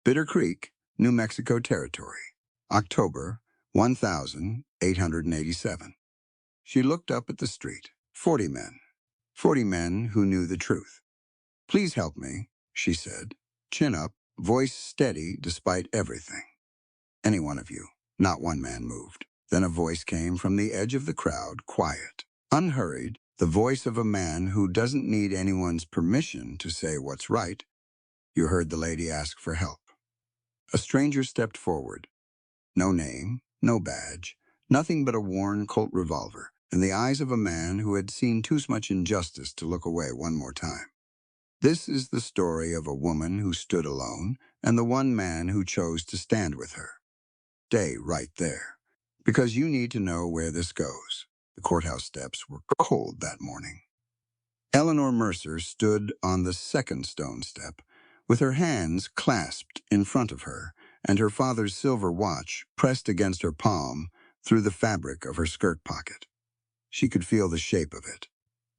Bitter Creek, New Mexico Territory, October 1887. She looked up at the street. 40 men. 40 men who knew the truth. "Please help me," she said, chin up, voice steady despite everything. "Any one of you." Not one man moved. Then a voice came from the edge of the crowd, quiet, unhurried, the voice of a man who doesn't need anyone's permission to say what's right. "You heard the lady ask for help." A stranger stepped forward. No name, no badge, nothing but a worn Colt revolver, and the eyes of a man who had seen too much injustice to look away one more time. This is the story of a woman who stood alone and the one man who chose to stand with her. Stay right there, because you need to know where this goes. The courthouse steps were cold that morning. Eleanor Mercer stood on the second stone step, with her hands clasped in front of her and her father's silver watch pressed against her palm through the fabric of her skirt pocket. She could feel the shape of it,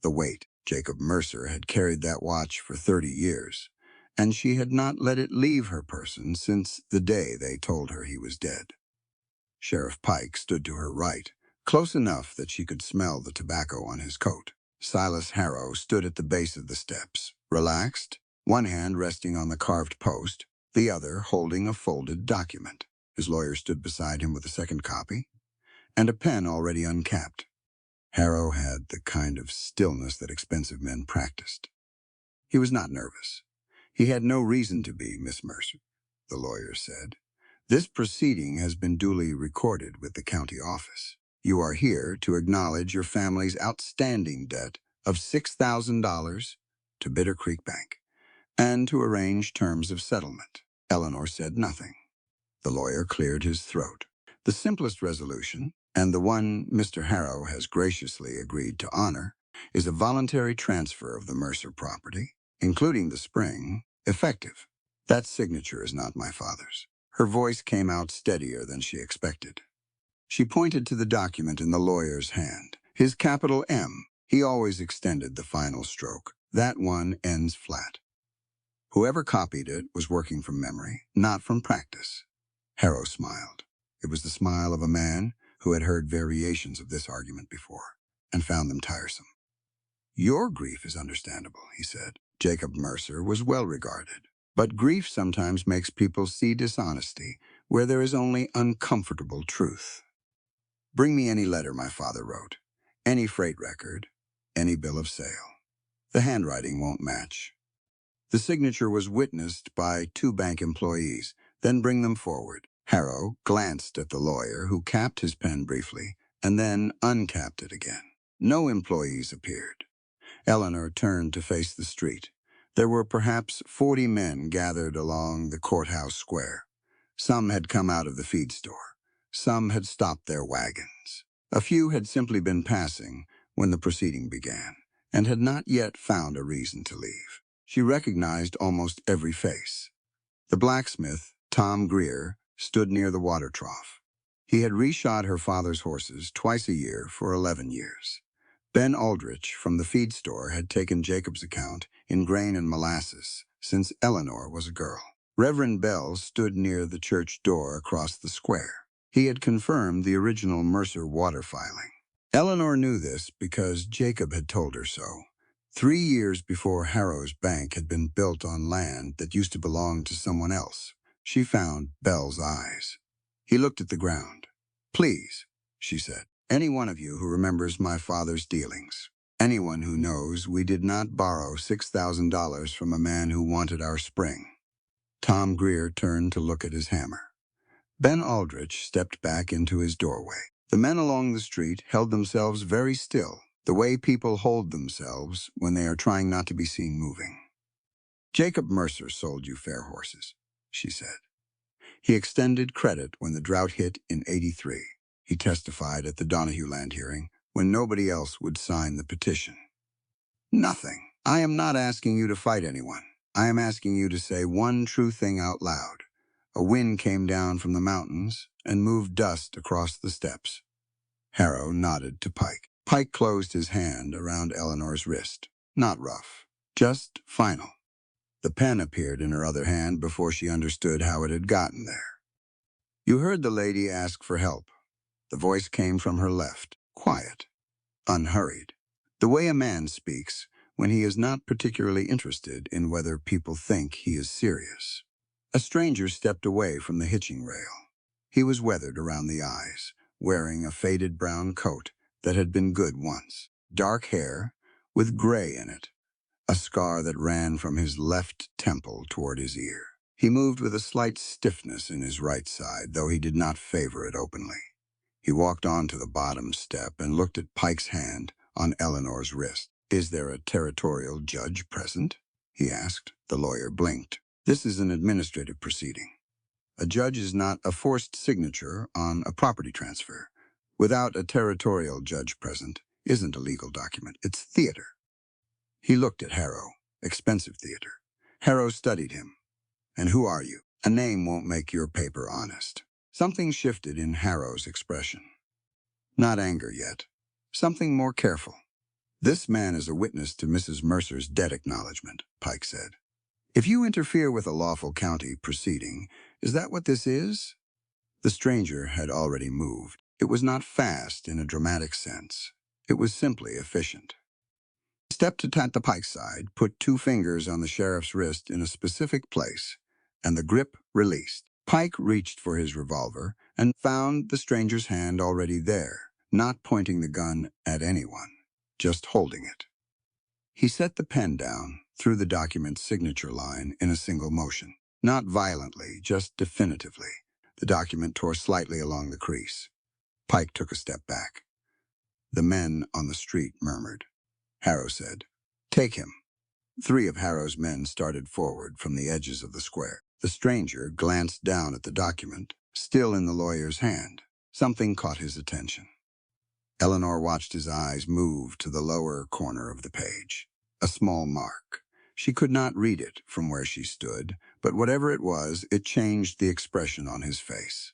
the weight. Jacob Mercer had carried that watch for 30 years, and she had not let it leave her person since the day they told her he was dead. Sheriff Pike stood to her right, close enough that she could smell the tobacco on his coat. Silas Harrow stood at the base of the steps, relaxed, one hand resting on the carved post, the other holding a folded document. His lawyer stood beside him with a second copy, and a pen already uncapped. Harrow had the kind of stillness that expensive men practiced. He was not nervous. "He had no reason to be, Miss Mercer," the lawyer said. "This proceeding has been duly recorded with the county office. You are here to acknowledge your family's outstanding debt of $6,000 to Bitter Creek Bank and to arrange terms of settlement." Eleanor said nothing. The lawyer cleared his throat. "The simplest resolution, and the one Mr. Harrow has graciously agreed to honor, is a voluntary transfer of the Mercer property, including the spring, effective. That signature is not my father's." Her voice came out steadier than she expected. She pointed to the document in the lawyer's hand. "His capital M. He always extended the final stroke. That one ends flat." Whoever copied it was working from memory, not from practice. Harrow smiled. It was the smile of a man who had heard variations of this argument before and found them tiresome. "Your grief is understandable," he said. Jacob Mercer was well regarded. But grief sometimes makes people see dishonesty where there is only uncomfortable truth. "Bring me any letter my father wrote, any freight record, any bill of sale. The handwriting won't match." The signature was witnessed by 2 bank employees. "Then bring them forward." Harrow glanced at the lawyer, who capped his pen briefly and then uncapped it again. No employees appeared. Eleanor turned to face the street. There were perhaps 40 men gathered along the courthouse square. Some had come out of the feed store. Some had stopped their wagons. A few had simply been passing when the proceeding began and had not yet found a reason to leave. She recognized almost every face. The blacksmith, Tom Greer, stood near the water trough. He had reshod her father's horses twice a year for 11 years. Ben Aldrich from the feed store had taken Jacob's account in grain and molasses since Eleanor was a girl. Reverend Bell stood near the church door across the square. He had confirmed the original Mercer water filing. Eleanor knew this because Jacob had told her so. 3 years before Harrow's bank had been built on land that used to belong to someone else. She found Bell's eyes. He looked at the ground. "Please," she said, "any one of you who remembers my father's dealings. Anyone who knows we did not borrow $6,000 from a man who wanted our spring." Tom Greer turned to look at his hammer. Ben Aldrich stepped back into his doorway. The men along the street held themselves very still, the way people hold themselves when they are trying not to be seen moving. "Jacob Mercer sold you fair horses," she said. "He extended credit when the drought hit in '83. He testified at the Donahue land hearing when nobody else would sign the petition." "Nothing. I am not asking you to fight anyone. I am asking you to say one true thing out loud. A wind came down from the mountains and moved dust across the steps." Harrow nodded to Pike. Pike closed his hand around Eleanor's wrist. Not rough, just final. The pen appeared in her other hand before she understood how it had gotten there. You heard the lady ask for help. The voice came from her left, quiet, unhurried. The way a man speaks when he is not particularly interested in whether people think he is serious. A stranger stepped away from the hitching rail. He was weathered around the eyes, wearing a faded brown coat that had been good once. Dark hair with gray in it, a scar that ran from his left temple toward his ear. He moved with a slight stiffness in his right side, though he did not favor it openly. He walked on to the bottom step and looked at Pike's hand on Eleanor's wrist. "Is there a territorial judge present?" he asked. The lawyer blinked. "This is an administrative proceeding. A judge is not a forced signature on a property transfer. Without a territorial judge present isn't a legal document. It's theater." He looked at Harrow. Expensive theater. Harrow studied him. "And who are you?" "A name won't make your paper honest." Something shifted in Harrow's expression. Not anger yet. Something more careful. "This man is a witness to Mrs. Mercer's debt acknowledgement," Pike said. "If you interfere with a lawful county proceeding, is that what this is?" The stranger had already moved. It was not fast in a dramatic sense. It was simply efficient. He stepped at the Pike's side, put 2 fingers on the sheriff's wrist in a specific place, and the grip released. Pike reached for his revolver and found the stranger's hand already there, not pointing the gun at anyone, just holding it. He set the pen down through the document's signature line in a single motion. Not violently, just definitively. The document tore slightly along the crease. Pike took a step back. The men on the street murmured. Harrow said, "Take him." 3 of Harrow's men started forward from the edges of the square. The stranger glanced down at the document, still in the lawyer's hand. Something caught his attention. Eleanor watched his eyes move to the lower corner of the page. A small mark. She could not read it from where she stood, but whatever it was, it changed the expression on his face.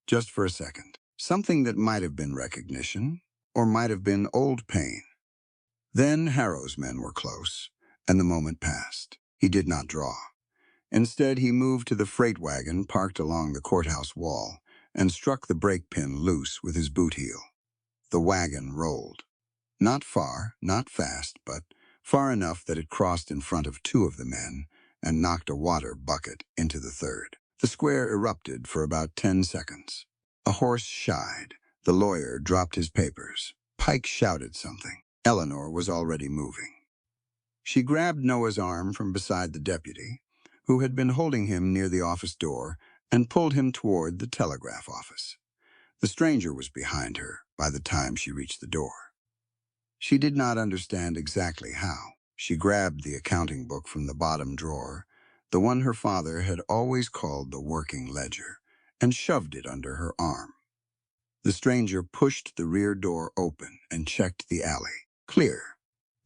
Just for a second. Something that might have been recognition, or might have been old pain. Then Harrow's men were close, and the moment passed. He did not draw. Instead, he moved to the freight wagon parked along the courthouse wall and struck the brake pin loose with his boot heel. The wagon rolled. Not far, not fast, but far enough that it crossed in front of 2 of the men and knocked a water bucket into the 3rd. The square erupted for about 10 seconds. A horse shied. The lawyer dropped his papers. Pike shouted something. Eleanor was already moving. She grabbed Noah's arm from beside the deputy, who had been holding him near the office door, and pulled him toward the telegraph office. The stranger was behind her by the time she reached the door. She did not understand exactly how. She grabbed the accounting book from the bottom drawer, the one her father had always called the working ledger, and shoved it under her arm. The stranger pushed the rear door open and checked the alley. "Clear.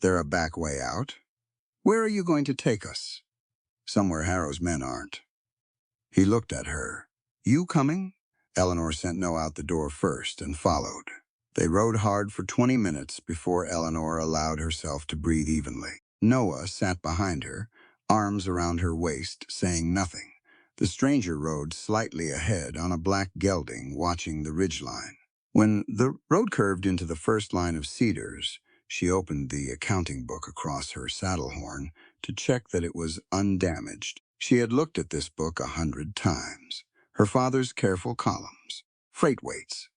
There a back way out? Where are you going to take us?" "Somewhere Harrow's men aren't." He looked at her. "You coming?" Eleanor sent Noah out the door first and followed. They rode hard for 20 minutes before Eleanor allowed herself to breathe evenly. Noah sat behind her, arms around her waist, saying nothing. The stranger rode slightly ahead on a black gelding, watching the ridgeline. When the road curved into the first line of cedars, she opened the accounting book across her saddle horn to check that it was undamaged. She had looked at this book 100 times. Her father's careful columns, freight weights,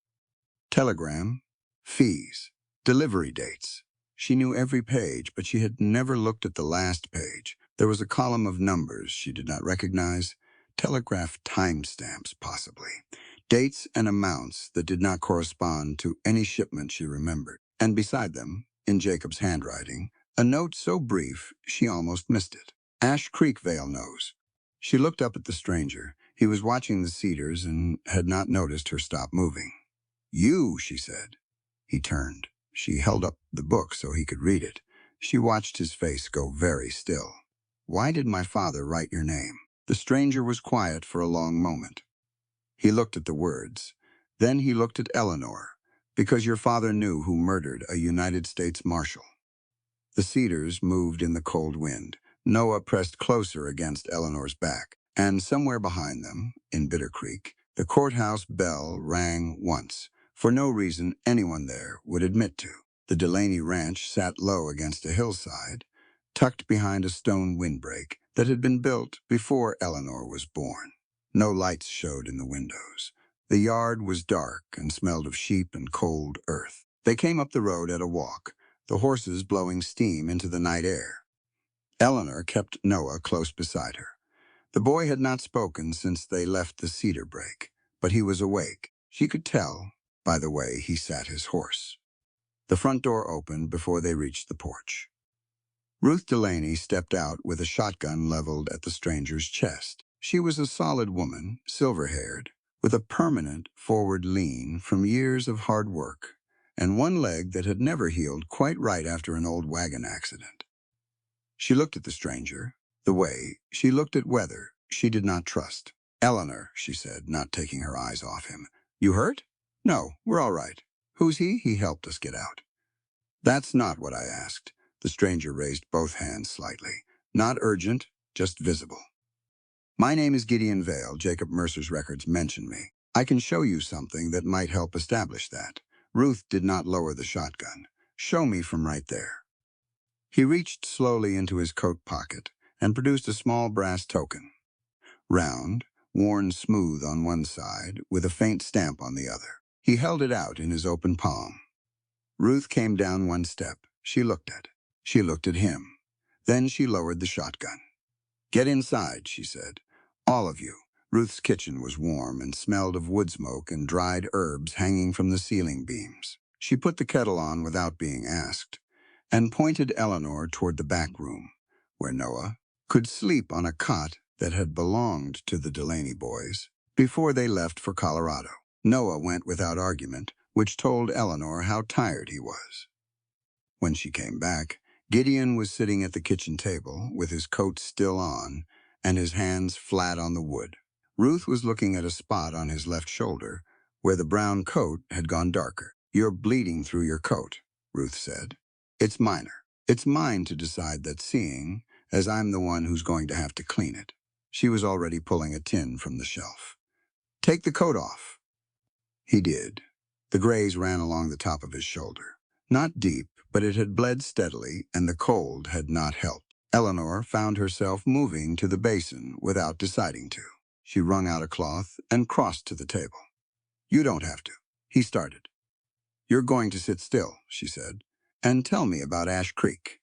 telegram, fees, delivery dates. She knew every page, but she had never looked at the last page. There was a column of numbers she did not recognize, telegraph timestamps possibly, dates and amounts that did not correspond to any shipment she remembered. And beside them, in Jacob's handwriting, a note so brief she almost missed it. Ash Creek Vale knows. She looked up at the stranger. He was watching the cedars and had not noticed her stop moving. "You," she said. He turned. She held up the book so he could read it. She watched his face go very still. "Why did my father write your name?" The stranger was quiet for a long moment. He looked at the words. Then he looked at Eleanor. "Because your father knew who murdered a United States Marshal." The cedars moved in the cold wind. Noah pressed closer against Eleanor's back, and somewhere behind them, in Bitter Creek, the courthouse bell rang once, for no reason anyone there would admit to. The Delaney Ranch sat low against a hillside, tucked behind a stone windbreak that had been built before Eleanor was born. No lights showed in the windows. The yard was dark and smelled of sheep and cold earth. They came up the road at a walk, the horses blowing steam into the night air. Eleanor kept Noah close beside her. The boy had not spoken since they left the cedar break, but he was awake. She could tell by the way he sat his horse. The front door opened before they reached the porch. Ruth Delaney stepped out with a shotgun leveled at the stranger's chest. She was a solid woman, silver-haired, with a permanent forward lean from years of hard work, and one leg that had never healed quite right after an old wagon accident. She looked at the stranger, the way she looked at weather she did not trust. "Eleanor," she said, not taking her eyes off him. "You hurt?" "No, we're all right." "Who's he?" "He helped us get out." "That's not what I asked." The stranger raised both hands slightly. "Not urgent, just visible." "My name is Gideon Vale. Jacob Mercer's records mention me. I can show you something that might help establish that." Ruth did not lower the shotgun. "Show me from right there." He reached slowly into his coat pocket and produced a small brass token. Round, worn smooth on one side, with a faint stamp on the other. He held it out in his open palm. Ruth came down one step. She looked at it. She looked at him. Then she lowered the shotgun. "Get inside," she said. "All of you." Ruth's kitchen was warm and smelled of wood smoke and dried herbs hanging from the ceiling beams. She put the kettle on without being asked, and pointed Eleanor toward the back room, where Noah could sleep on a cot that had belonged to the Delaney boys before they left for Colorado. Noah went without argument, which told Eleanor how tired he was. When she came back, Gideon was sitting at the kitchen table with his coat still on and his hands flat on the wood. Ruth was looking at a spot on his left shoulder where the brown coat had gone darker. "You're bleeding through your coat," Ruth said. "It's minor. It's mine to decide that, seeing as I'm the one who's going to have to clean it." She was already pulling a tin from the shelf. "Take the coat off." He did. The graze ran along the top of his shoulder. Not deep, but it had bled steadily, and the cold had not helped. Eleanor found herself moving to the basin without deciding to. She wrung out a cloth and crossed to the table. "You don't have to," he started. "You're going to sit still," she said, "and tell me about Ash Creek."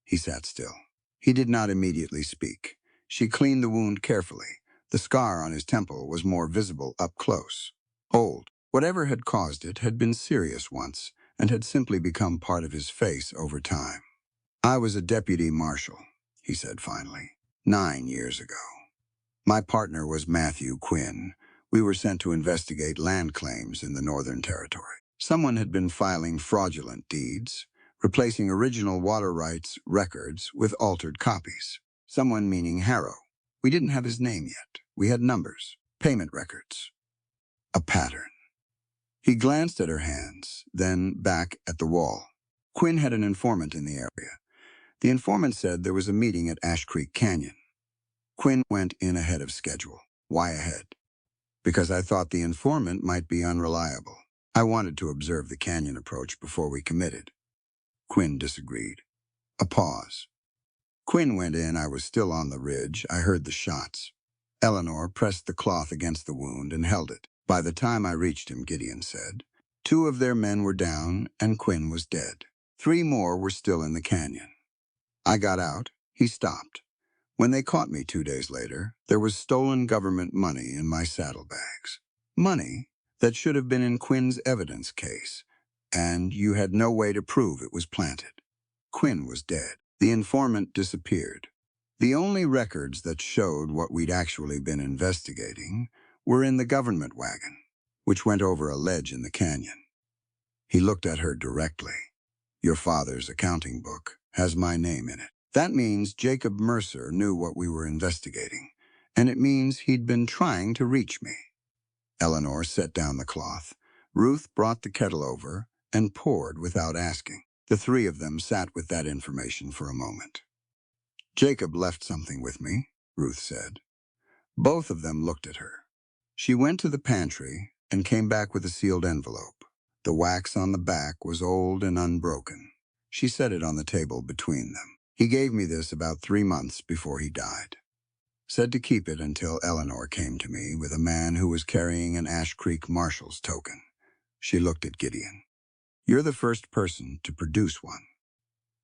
He sat still. He did not immediately speak. She cleaned the wound carefully. The scar on his temple was more visible up close. Old. Whatever had caused it had been serious once and had simply become part of his face over time. "I was a deputy marshal," he said finally, 9 years ago. "My partner was Matthew Quinn. We were sent to investigate land claims in the Northern Territory. Someone had been filing fraudulent deeds, replacing original water rights records with altered copies. Someone meaning Harrow. We didn't have his name yet. We had numbers, payment records. A pattern." He glanced at her hands, then back at the wall. "Quinn had an informant in the area. The informant said there was a meeting at Ash Creek Canyon. Quinn went in ahead of schedule." "Why ahead?" "Because I thought the informant might be unreliable. I wanted to observe the canyon approach before we committed." Quinn disagreed. A pause. "Quinn went in. I was still on the ridge. I heard the shots." Eleanor pressed the cloth against the wound and held it. "By the time I reached him," Gideon said, 2 of their men were down and Quinn was dead. 3 more were still in the canyon. I got out." He stopped. "When they caught me 2 days later, there was stolen government money in my saddlebags. Money that should have been in Quinn's evidence case, and you had no way to prove it was planted. Quinn was dead. The informant disappeared. The only records that showed what we'd actually been investigating were in the government wagon, which went over a ledge in the canyon." He looked at her directly. "Your father's accounting book has my name in it. That means Jacob Mercer knew what we were investigating, and it means he'd been trying to reach me." Eleanor set down the cloth. Ruth brought the kettle over and poured without asking. The 3 of them sat with that information for a moment. Jacob left something with me, Ruth said. Both of them looked at her. She went to the pantry and came back with a sealed envelope. The wax on the back was old and unbroken. She set it on the table between them. He gave me this about 3 months before he died. Said to keep it until Eleanor came to me with a man who was carrying an Ash Creek Marshal's token. She looked at Gideon. You're the first person to produce one.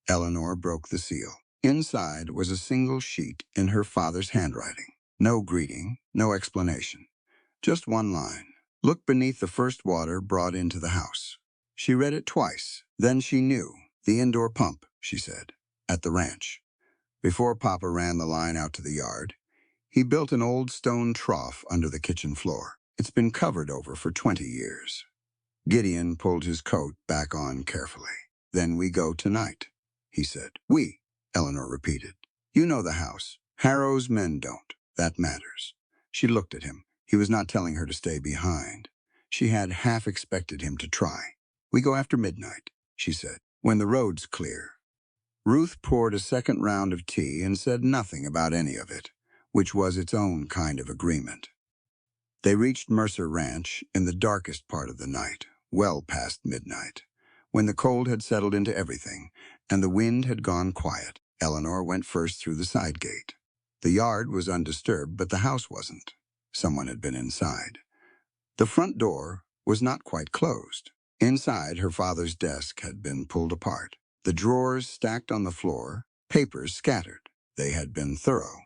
Eleanor broke the seal. Inside was a single sheet in her father's handwriting. No greeting, no explanation. Just one line. Look beneath the first water brought into the house. She read it twice. Then she knew. The indoor pump, she said, at the ranch. Before Papa ran the line out to the yard, he built an old stone trough under the kitchen floor. It's been covered over for 20 years. Gideon pulled his coat back on carefully. Then we go tonight, he said. We, Eleanor repeated. You know the house. Harrow's men don't. That matters. She looked at him. He was not telling her to stay behind. She had half expected him to try. We go after midnight, she said, when the road's clear. Ruth poured a second round of tea and said nothing about any of it, which was its own kind of agreement. They reached Mercer Ranch in the darkest part of the night, well past midnight, when the cold had settled into everything and the wind had gone quiet. Eleanor went first through the side gate. The yard was undisturbed, but the house wasn't. Someone had been inside. The front door was not quite closed. Inside, her father's desk had been pulled apart. The drawers stacked on the floor, papers scattered. They had been thorough.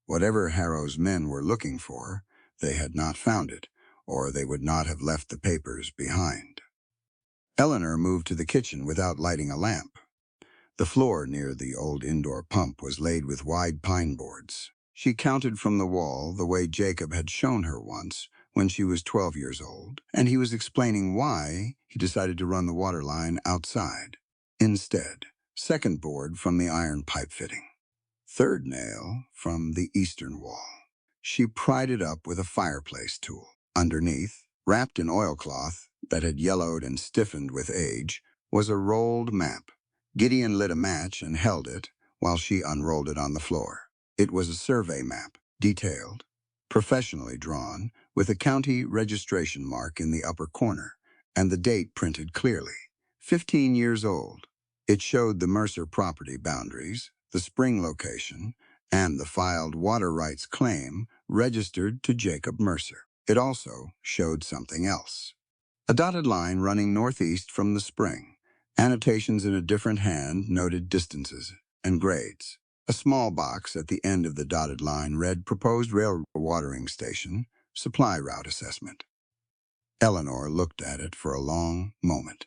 Whatever Harrow's men were looking for, they had not found it, or they would not have left the papers behind. Eleanor moved to the kitchen without lighting a lamp. The floor near the old indoor pump was laid with wide pine boards. She counted from the wall the way Jacob had shown her once when she was 12 years old, and he was explaining why he decided to run the water line outside. Instead, second board from the iron pipe fitting. Third nail from the eastern wall. She pried it up with a fireplace tool. Underneath, wrapped in oilcloth that had yellowed and stiffened with age, was a rolled map. Gideon lit a match and held it while she unrolled it on the floor. It was a survey map, detailed, professionally drawn, with a county registration mark in the upper corner, and the date printed clearly. 15 years old. It showed the Mercer property boundaries, the spring location, and the filed water rights claim registered to Jacob Mercer. It also showed something else. A dotted line running northeast from the spring. Annotations in a different hand noted distances and grades. A small box at the end of the dotted line read Proposed Railroad Watering Station, Supply Route Assessment. Eleanor looked at it for a long moment.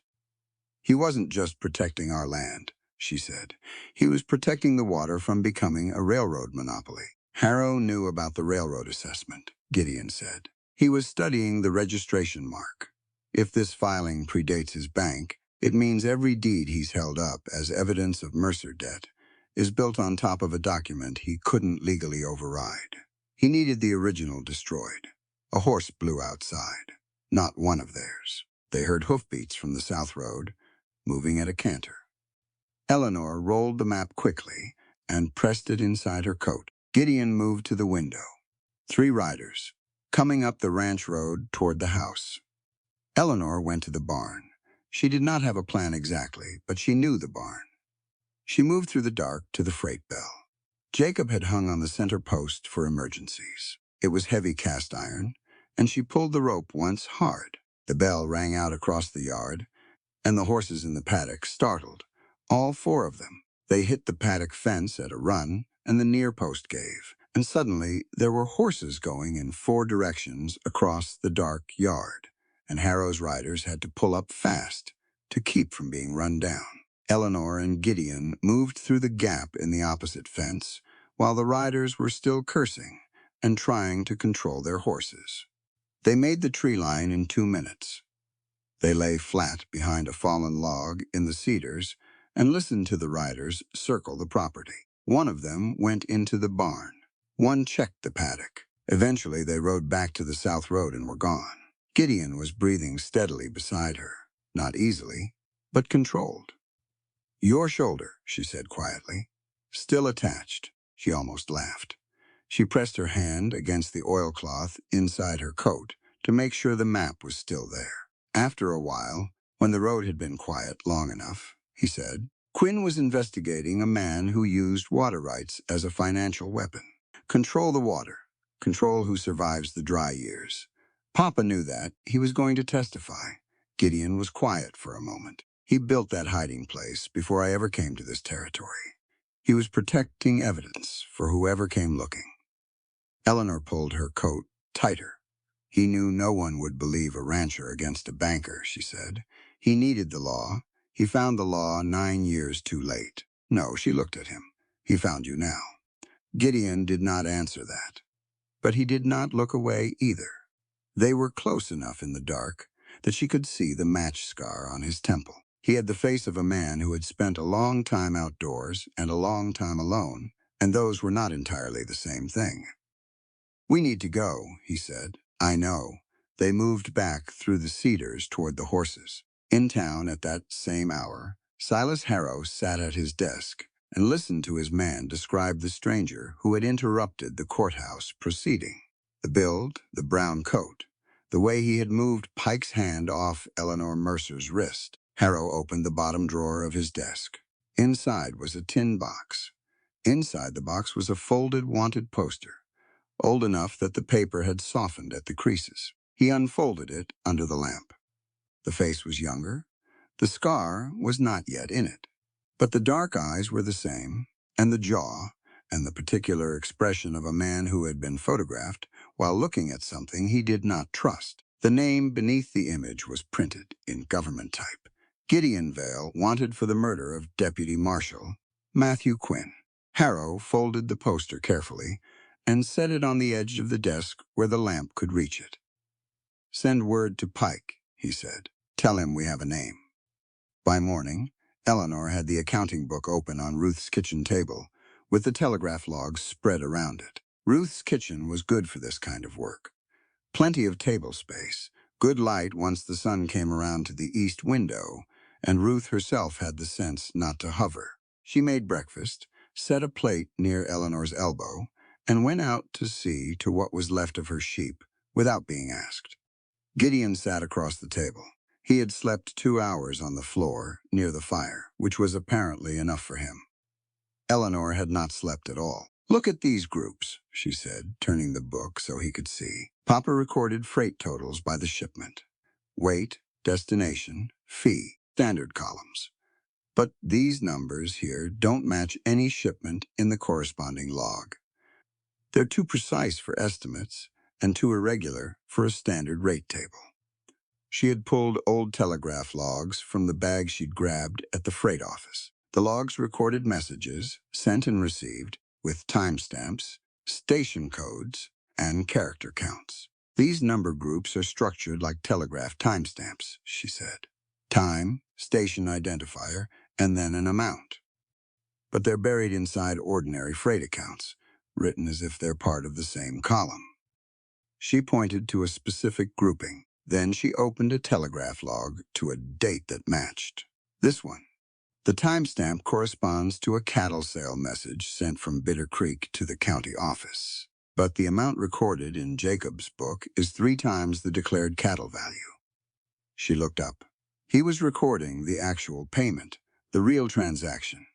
He wasn't just protecting our land, she said. He was protecting the water from becoming a railroad monopoly. Harrow knew about the railroad assessment, Gideon said. He was studying the registration mark. If this filing predates his bank, it means every deed he's held up as evidence of Mercer debt is built on top of a document he couldn't legally override. He needed the original destroyed. A horse blew outside, not one of theirs. They heard hoofbeats from the south road, moving at a canter. Eleanor rolled the map quickly and pressed it inside her coat. Gideon moved to the window. 3 riders, coming up the ranch road toward the house. Eleanor went to the barn. She did not have a plan exactly, but she knew the barn. She moved through the dark to the freight bell. Jacob had hung on the center post for emergencies. It was heavy cast iron, and she pulled the rope once hard. The bell rang out across the yard, and the horses in the paddock startled. All 4 of them. They hit the paddock fence at a run, and the near post gave. And suddenly, there were horses going in 4 directions across the dark yard, and Harrow's riders had to pull up fast to keep from being run down. Eleanor and Gideon moved through the gap in the opposite fence, while the riders were still cursing and trying to control their horses. They made the tree line in 2 minutes. They lay flat behind a fallen log in the cedars and listened to the riders circle the property. One of them went into the barn. One checked the paddock. Eventually, they rode back to the south road and were gone. Gideon was breathing steadily beside her, not easily, but controlled. Your shoulder, she said quietly, still attached. She almost laughed. She pressed her hand against the oilcloth inside her coat to make sure the map was still there. After a while, when the road had been quiet long enough, he said, Quinn was investigating a man who used water rights as a financial weapon. Control the water. Control who survives the dry years. Papa knew that. He was going to testify. Gideon was quiet for a moment. He built that hiding place before I ever came to this territory. He was protecting evidence for whoever came looking. Eleanor pulled her coat tighter. He knew no one would believe a rancher against a banker, she said. He needed the law. He found the law 9 years too late. No, she looked at him. He found you now. Gideon did not answer that. But he did not look away either. They were close enough in the dark that she could see the match scar on his temple. He had the face of a man who had spent a long time outdoors and a long time alone, and those were not entirely the same thing. We need to go, he said. I know. They moved back through the cedars toward the horses. In town at that same hour, Silas Harrow sat at his desk and listened to his man describe the stranger who had interrupted the courthouse proceeding. The build, the brown coat, the way he had moved Pike's hand off Eleanor Mercer's wrist. Harrow opened the bottom drawer of his desk. Inside was a tin box. Inside the box was a folded wanted poster, old enough that the paper had softened at the creases. He unfolded it under the lamp. The face was younger. The scar was not yet in it. But the dark eyes were the same, and the jaw, and the particular expression of a man who had been photographed while looking at something he did not trust. The name beneath the image was printed in government type. Gideon Vale, wanted for the murder of Deputy Marshal Matthew Quinn. Harrow folded the poster carefully and set it on the edge of the desk where the lamp could reach it. Send word to Pike, he said. Tell him we have a name. By morning, Eleanor had the accounting book open on Ruth's kitchen table, with the telegraph logs spread around it. Ruth's kitchen was good for this kind of work. Plenty of table space, good light once the sun came around to the east window, and Ruth herself had the sense not to hover. She made breakfast, set a plate near Eleanor's elbow, and went out to see to what was left of her sheep without being asked. Gideon sat across the table. He had slept 2 hours on the floor near the fire, which was apparently enough for him. Eleanor had not slept at all. Look at these groups, she said, turning the book so he could see. Papa recorded freight totals by the shipment. Weight, destination, fee, standard columns. But these numbers here don't match any shipment in the corresponding log. They're too precise for estimates and too irregular for a standard rate table. She had pulled old telegraph logs from the bag she'd grabbed at the freight office. The logs recorded messages, sent and received, with timestamps, station codes, and character counts. These number groups are structured like telegraph timestamps, she said. Time, station identifier, and then an amount. But they're buried inside ordinary freight accounts, written as if they're part of the same column. She pointed to a specific grouping. Then she opened a telegraph log to a date that matched. This one. The timestamp corresponds to a cattle sale message sent from Bitter Creek to the county office. But the amount recorded in Jacob's book is 3 times the declared cattle value. She looked up. He was recording the actual payment, the real transaction.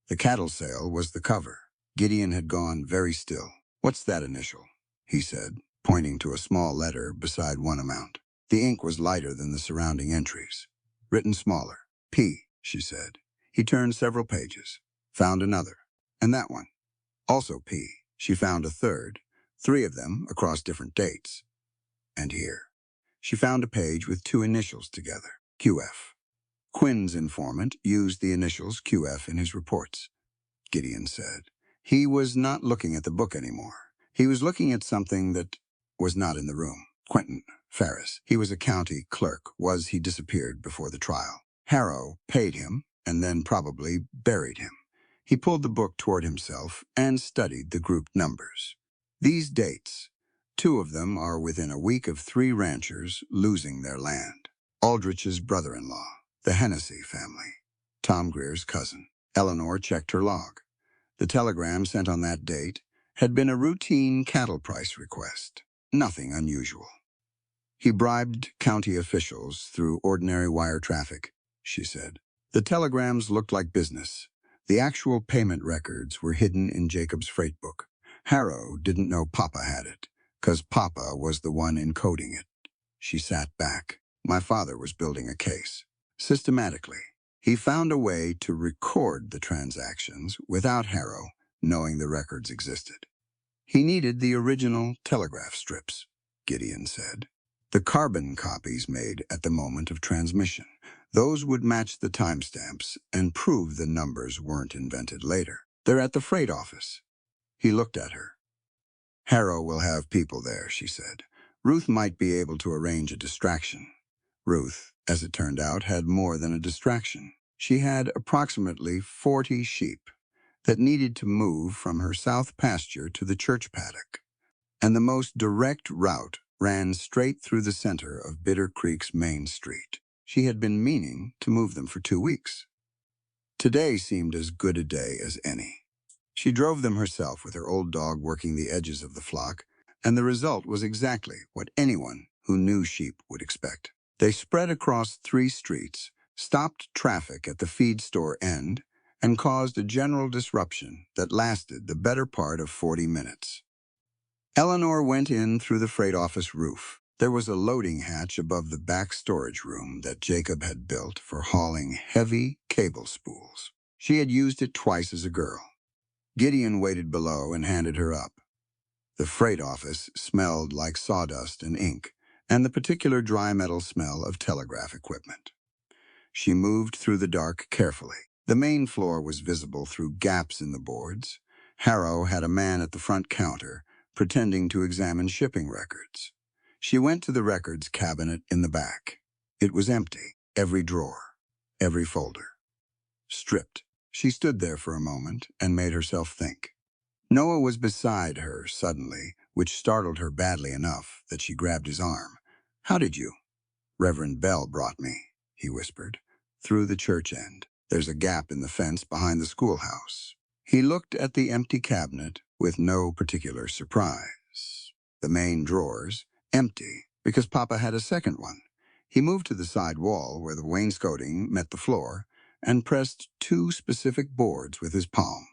The cattle sale was the cover. Gideon had gone very still. What's that initial? He said, pointing to a small letter beside one amount. The ink was lighter than the surrounding entries. Written smaller. P, she said. He turned several pages, found another, and that one. Also P. She found a third, 3 of them across different dates. And here. She found a page with 2 initials together, QF. Quinn's informant used the initials QF in his reports, Gideon said. He was not looking at the book anymore. He was looking at something that was not in the room. Quentin Ferris. He was a county clerk. He disappeared before the trial. Harrow paid him and then probably buried him. He pulled the book toward himself and studied the grouped numbers. These dates, 2 of them are within a week of 3 ranchers losing their land. Aldrich's brother-in-law, the Hennessy family, Tom Greer's cousin. Eleanor checked her log. The telegram sent on that date had been a routine cattle price request, nothing unusual. He bribed county officials through ordinary wire traffic, she said. The telegrams looked like business. The actual payment records were hidden in Jacob's freight book. Harrow didn't know Papa had it, 'cause Papa was the one encoding it. She sat back. My father was building a case. Systematically, he found a way to record the transactions without Harrow knowing the records existed. He needed the original telegraph strips, Gideon said. The carbon copies made at the moment of transmission. Those would match the timestamps and prove the numbers weren't invented later. They're at the freight office. He looked at her. Harrow will have people there, she said. Ruth might be able to arrange a distraction. Ruth, as it turned out, had more than a distraction. She had approximately 40 sheep that needed to move from her south pasture to the church paddock, and the most direct route ran straight through the center of Bitter Creek's main street. She had been meaning to move them for 2 weeks. Today seemed as good a day as any. She drove them herself with her old dog working the edges of the flock, and the result was exactly what anyone who knew sheep would expect. They spread across 3 streets, stopped traffic at the feed store end, and caused a general disruption that lasted the better part of 40 minutes. Eleanor went in through the freight office roof. There was a loading hatch above the back storage room that Jacob had built for hauling heavy cable spools. She had used it twice as a girl. Gideon waited below and handed her up. The freight office smelled like sawdust and ink, and the particular dry metal smell of telegraph equipment. She moved through the dark carefully. The main floor was visible through gaps in the boards. Harrow had a man at the front counter, pretending to examine shipping records. She went to the records cabinet in the back. It was empty, every drawer, every folder. Stripped. She stood there for a moment and made herself think. Noah was beside her suddenly, which startled her badly enough that she grabbed his arm. "How did you?" "Reverend Bell brought me," he whispered, "through the church end. There's a gap in the fence behind the schoolhouse." He looked at the empty cabinet with no particular surprise. The main drawers, empty, because Papa had a second one. He moved to the side wall where the wainscoting met the floor and pressed 2 specific boards with his palm.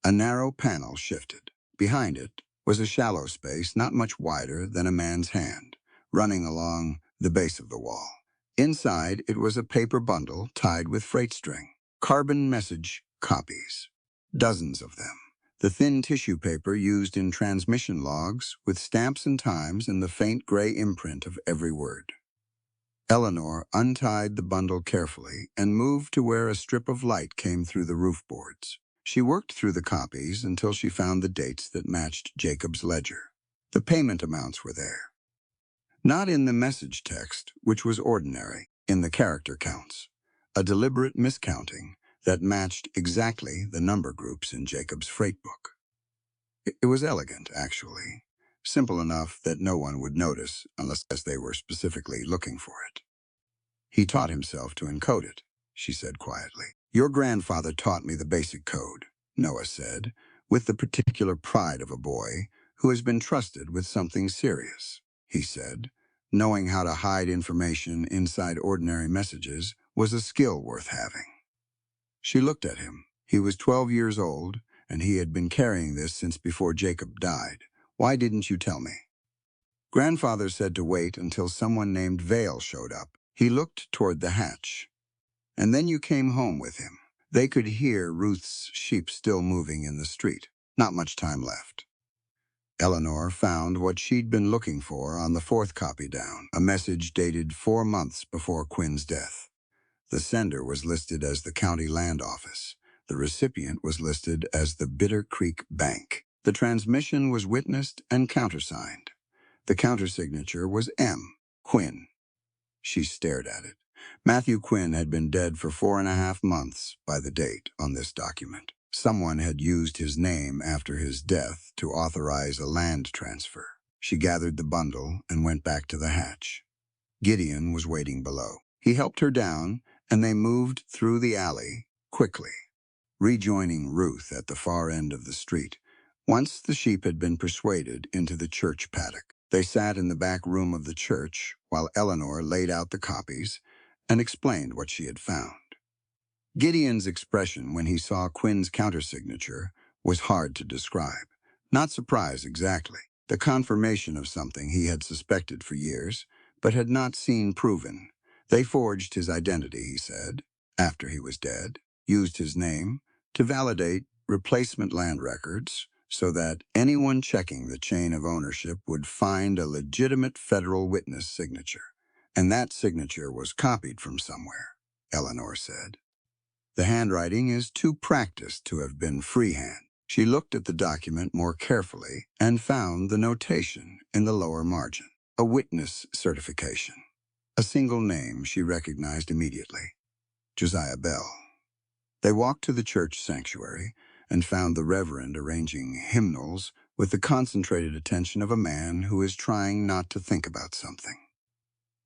A narrow panel shifted. Behind it was a shallow space not much wider than a man's hand, running along the base of the wall. Inside, it was a paper bundle tied with freight string. Carbon message copies. Dozens of them. The thin tissue paper used in transmission logs with stamps and times and the faint gray imprint of every word. Eleanor untied the bundle carefully and moved to where a strip of light came through the roof boards. She worked through the copies until she found the dates that matched Jacob's ledger. The payment amounts were there. Not in the message text, which was ordinary, in the character counts. A deliberate miscounting that matched exactly the number groups in Jacob's freight book. It was elegant, actually. Simple enough that no one would notice unless they were specifically looking for it. "He taught himself to encode it," she said quietly. "Your grandfather taught me the basic code," Noah said, with the particular pride of a boy who has been trusted with something serious. He said, knowing how to hide information inside ordinary messages was a skill worth having. She looked at him. He was 12 years old, and he had been carrying this since before Jacob died. "Why didn't you tell me?" "Grandfather said to wait until someone named Vale showed up." He looked toward the hatch. "And then you came home with him." They could hear Ruth's sheep still moving in the street. Not much time left. Eleanor found what she'd been looking for on the 4th copy down, a message dated 4 months before Quinn's death. The sender was listed as the county land office. The recipient was listed as the Bitter Creek Bank. The transmission was witnessed and countersigned. The countersignature was M. Quinn. She stared at it. Matthew Quinn had been dead for 4.5 months by the date on this document. Someone had used his name after his death to authorize a land transfer. She gathered the bundle and went back to the hatch. Gideon was waiting below. He helped her down, and they moved through the alley quickly. rejoining Ruth at the far end of the street. Once the sheep had been persuaded into the church paddock, they sat in the back room of the church while Eleanor laid out the copies and explained what she had found. Gideon's expression when he saw Quinn's countersignature was hard to describe. Not surprise exactly. The confirmation of something he had suspected for years, but had not seen proven. They forged his identity, he said, after he was dead, used his name to validate replacement land records so that anyone checking the chain of ownership would find a legitimate federal witness signature. And that signature was copied from somewhere, Eleanor said. The handwriting is too practiced to have been freehand. She looked at the document more carefully and found the notation in the lower margin, a witness certification. A single name she recognized immediately, Josiah Bell. They walked to the church sanctuary and found the reverend arranging hymnals with the concentrated attention of a man who is trying not to think about something.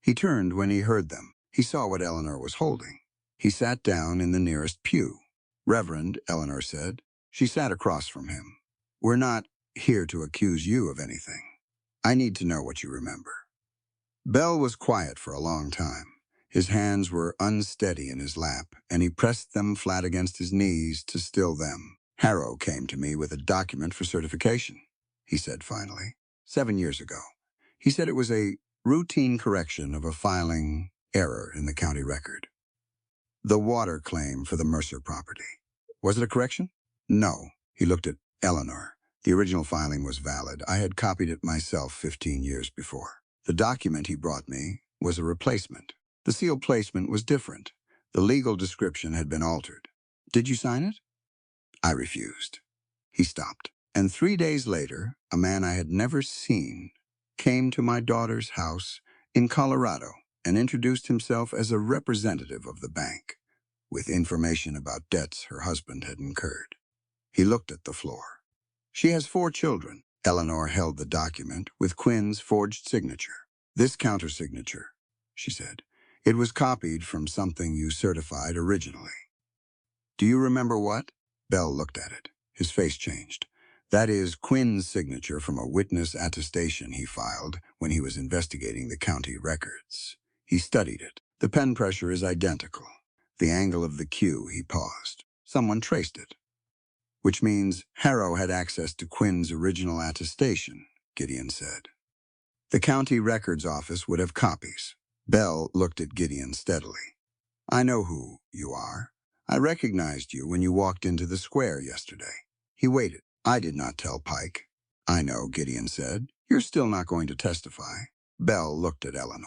He turned when he heard them. He saw what Eleanor was holding. He sat down in the nearest pew. Reverend, Eleanor said. She sat across from him. We're not here to accuse you of anything. I need to know what you remember. Bell was quiet for a long time. His hands were unsteady in his lap, and he pressed them flat against his knees to still them. Harrow came to me with a document for certification, he said finally, 7 years ago. He said it was a routine correction of a filing error in the county record. The water claim for the Mercer property. Was it a correction? No. He looked at Eleanor. The original filing was valid. I had copied it myself 15 years before. The document he brought me was a replacement. The seal placement was different. The legal description had been altered. Did you sign it? I refused. He stopped. And 3 days later, a man I had never seen came to my daughter's house in Colorado and introduced himself as a representative of the bank, with information about debts her husband had incurred. He looked at the floor. She has 4 children. Eleanor held the document with Quinn's forged signature. This countersignature, she said. It was copied from something you certified originally. Do you remember what? Bell looked at it. His face changed. That is Quinn's signature from a witness attestation he filed when he was investigating the county records. He studied it. The pen pressure is identical. The angle of the Q, he paused. Someone traced it. Which means Harrow had access to Quinn's original attestation, Gideon said. The county records office would have copies. Bell looked at Gideon steadily. I know who you are. I recognized you when you walked into the square yesterday. He waited. I did not tell Pike. I know, Gideon said. You're still not going to testify. Bell looked at Eleanor.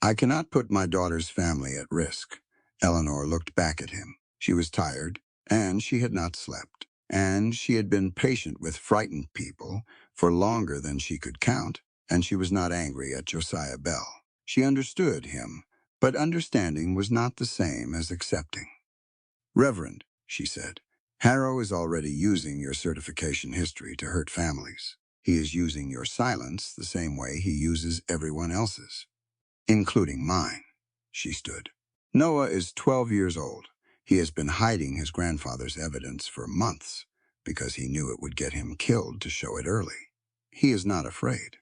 I cannot put my daughter's family at risk. Eleanor looked back at him. She was tired, and she had not slept, and she had been patient with frightened people for longer than she could count, and she was not angry at Josiah Bell. She understood him, but understanding was not the same as accepting. Reverend, she said, Harrow is already using your certification history to hurt families. He is using your silence the same way he uses everyone else's, including mine. She stood. Noah is 12 years old. He has been hiding his grandfather's evidence for months because he knew it would get him killed to show it early. He is not afraid.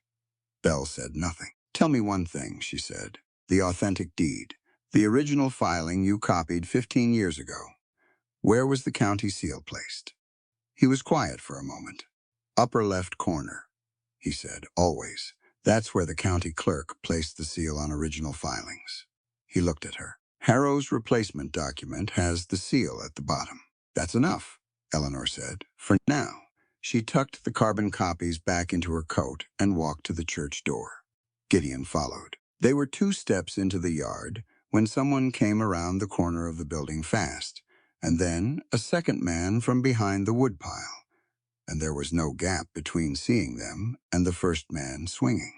Bell said nothing. Tell me one thing, she said. The authentic deed. The original filing you copied 15 years ago. Where was the county seal placed? He was quiet for a moment. Upper left corner, he said, always. That's where the county clerk placed the seal on original filings. He looked at her. Harrow's replacement document has the seal at the bottom. That's enough, Eleanor said, for now. She tucked the carbon copies back into her coat and walked to the church door. Gideon followed. They were 2 steps into the yard when someone came around the corner of the building fast, and then a second man from behind the woodpile, and there was no gap between seeing them and the first man swinging.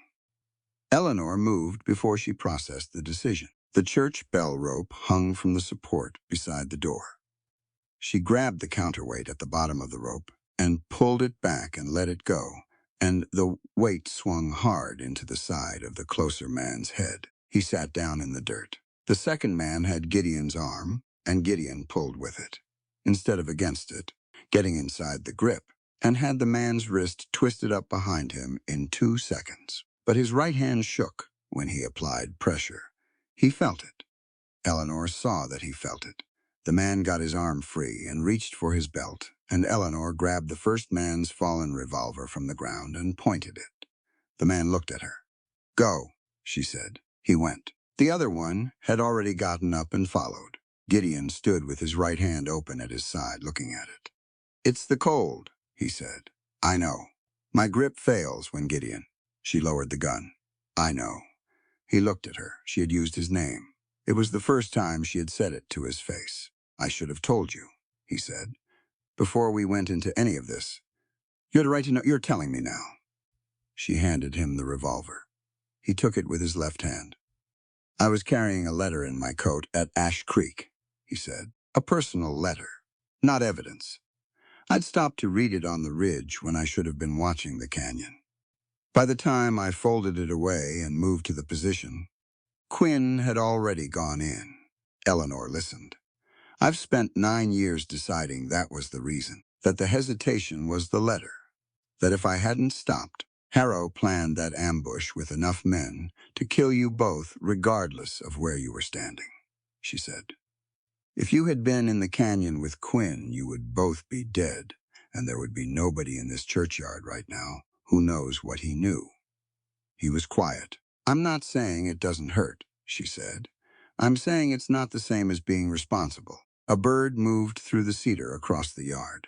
Eleanor moved before she processed the decision. The church bell rope hung from the support beside the door. She grabbed the counterweight at the bottom of the rope and pulled it back and let it go, and the weight swung hard into the side of the closer man's head. He sat down in the dirt. The second man had Gideon's arm, and Gideon pulled with it. instead of against it, getting inside the grip, and had the man's wrist twisted up behind him in 2 seconds. But his right hand shook when he applied pressure. He felt it. Eleanor saw that he felt it. The man got his arm free and reached for his belt, and Eleanor grabbed the first man's fallen revolver from the ground and pointed it. The man looked at her. "Go," she said. He went. The other one had already gotten up and followed. Gideon stood with his right hand open at his side, looking at it. "It's the cold," he said. "I know. My grip fails when Gideon." She lowered the gun. "I know." He looked at her. She had used his name. It was the first time she had said it to his face. "I should have told you," he said, "before we went into any of this. You had a right to know. You're telling me now." She handed him the revolver. He took it with his left hand. "I was carrying a letter in my coat at Ash Creek," he said. "A personal letter, not evidence. I'd stopped to read it on the ridge when I should have been watching the canyon. By the time I folded it away and moved to the position, Quinn had already gone in." Eleanor listened. "I've spent 9 years deciding that was the reason, that the hesitation was the letter, that if I hadn't stopped, Harrow planned that ambush with enough men to kill you both regardless of where you were standing," she said. "If you had been in the canyon with Quinn, you would both be dead, and there would be nobody in this churchyard right now who knows what he knew." He was quiet. "I'm not saying it doesn't hurt," she said. "I'm saying it's not the same as being responsible." A bird moved through the cedar across the yard.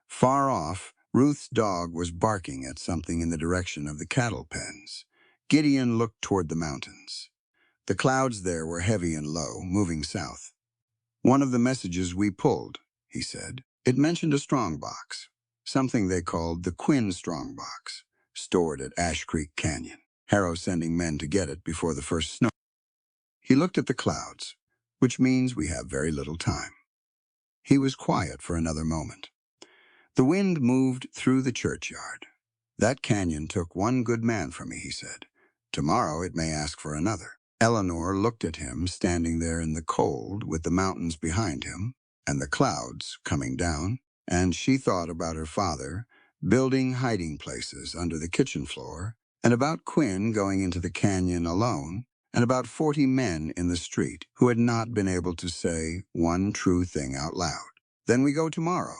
Far off, Ruth's dog was barking at something in the direction of the cattle pens. Gideon looked toward the mountains. The clouds there were heavy and low, moving south. "One of the messages we pulled," he said. "It mentioned a strongbox, something they called the Quinn strongbox, stored at Ash Creek Canyon. Harrow sending men to get it before the first snow." He looked at the clouds, "which means we have very little time." He was quiet for another moment. "The wind moved through the churchyard. That canyon took one good man from me," he said. "Tomorrow it may ask for another." Eleanor looked at him standing there in the cold with the mountains behind him and the clouds coming down, and she thought about her father building hiding places under the kitchen floor, and about Quinn going into the canyon alone, and about 40 men in the street who had not been able to say one true thing out loud. "Then we go tomorrow,"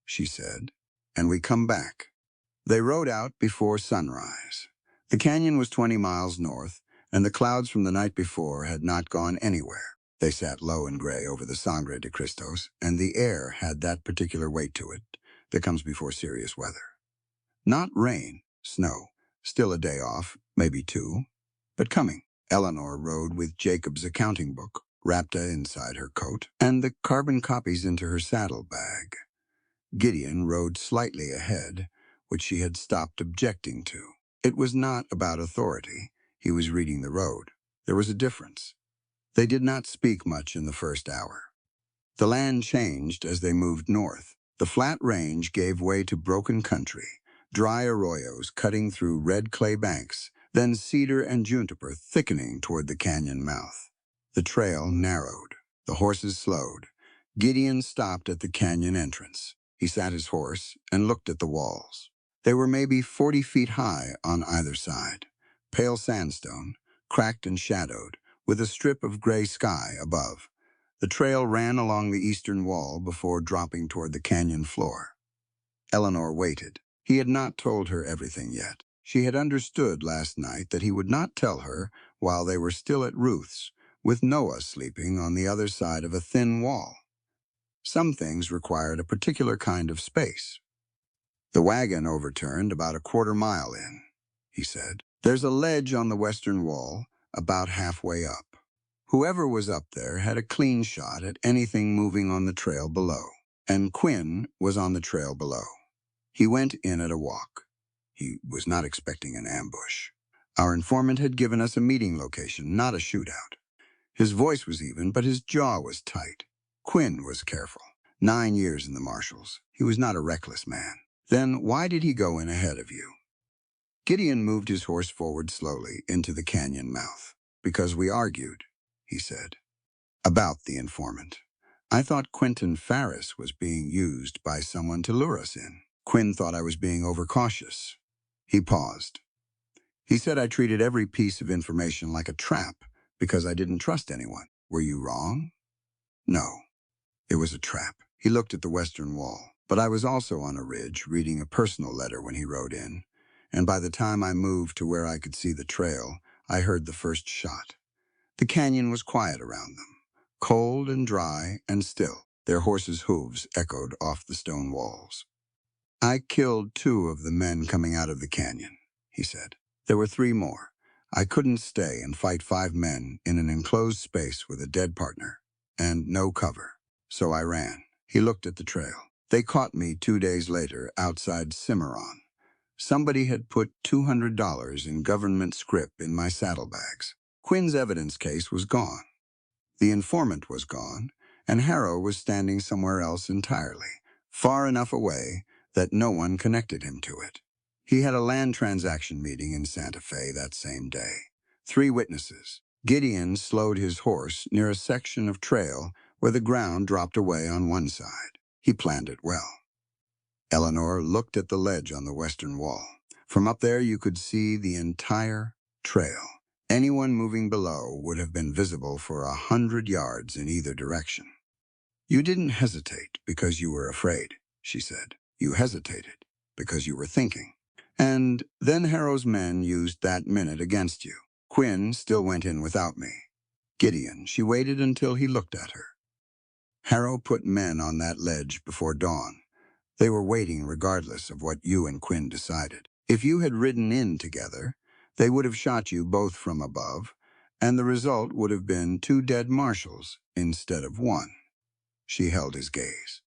she said, "and we come back." They rode out before sunrise. The canyon was 20 miles north, and the clouds from the night before had not gone anywhere. They sat low and gray over the Sangre de Cristos, and the air had that particular weight to it that comes before serious weather. Not rain, snow, still a day off, maybe 2, but coming. Eleanor rode with Jacob's accounting book wrapped inside her coat and the carbon copies into her saddlebag. Gideon rode slightly ahead, which she had stopped objecting to. It was not about authority. He was reading the road. There was a difference. They did not speak much in the first hour. The land changed as they moved north. The flat range gave way to broken country, dry arroyos cutting through red clay banks, then cedar and juniper thickening toward the canyon mouth. The trail narrowed. The horses slowed. Gideon stopped at the canyon entrance. He sat his horse and looked at the walls. They were maybe 40 feet high on either side, pale sandstone, cracked and shadowed, with a strip of gray sky above. The trail ran along the eastern wall before dropping toward the canyon floor. Eleanor waited. He had not told her everything yet. She had understood last night that he would not tell her while they were still at Ruth's, with Noah sleeping on the other side of a thin wall. Some things required a particular kind of space. "The wagon overturned about a quarter mile in," he said. "There's a ledge on the western wall, about halfway up. Whoever was up there had a clean shot at anything moving on the trail below, and Quinn was on the trail below. He went in at a walk. He was not expecting an ambush. Our informant had given us a meeting location, not a shootout. His voice was even, but his jaw was tight. Quinn was careful. 9 years in the marshals. He was not a reckless man. Then why did he go in ahead of you?" Gideon moved his horse forward slowly into the canyon mouth. "Because we argued," he said. "About the informant. I thought Quentin Farris was being used by someone to lure us in. Quinn thought I was being overcautious. He paused. He said I treated every piece of information like a trap because I didn't trust anyone. Were you wrong? No, it was a trap. He looked at the western wall, but I was also on a ridge reading a personal letter when he rode in, and by the time I moved to where I could see the trail, I heard the first shot. The canyon was quiet around them, cold and dry and still. Their horses' hooves echoed off the stone walls. I killed 2 of the men coming out of the canyon, he said. There were 3 more. I couldn't stay and fight 5 men in an enclosed space with a dead partner, and no cover. So I ran. He looked at the trail. They caught me 2 days later outside Cimarron. Somebody had put $200 in government scrip in my saddlebags. Quinn's evidence case was gone. The informant was gone, and Harrow was standing somewhere else entirely, far enough away that no one connected him to it. He had a land transaction meeting in Santa Fe that same day. 3 witnesses. Gideon slowed his horse near a section of trail where the ground dropped away on one side. He planned it well. Eleanor looked at the ledge on the western wall. From up there you could see the entire trail. Anyone moving below would have been visible for 100 yards in either direction. You didn't hesitate because you were afraid, she said. You hesitated because you were thinking. And then Harrow's men used that minute against you. Quinn still went in without me. Gideon, she waited until he looked at her. Harrow put men on that ledge before dawn. They were waiting regardless of what you and Quinn decided. If you had ridden in together, they would have shot you both from above, and the result would have been 2 dead marshals instead of 1. She held his gaze.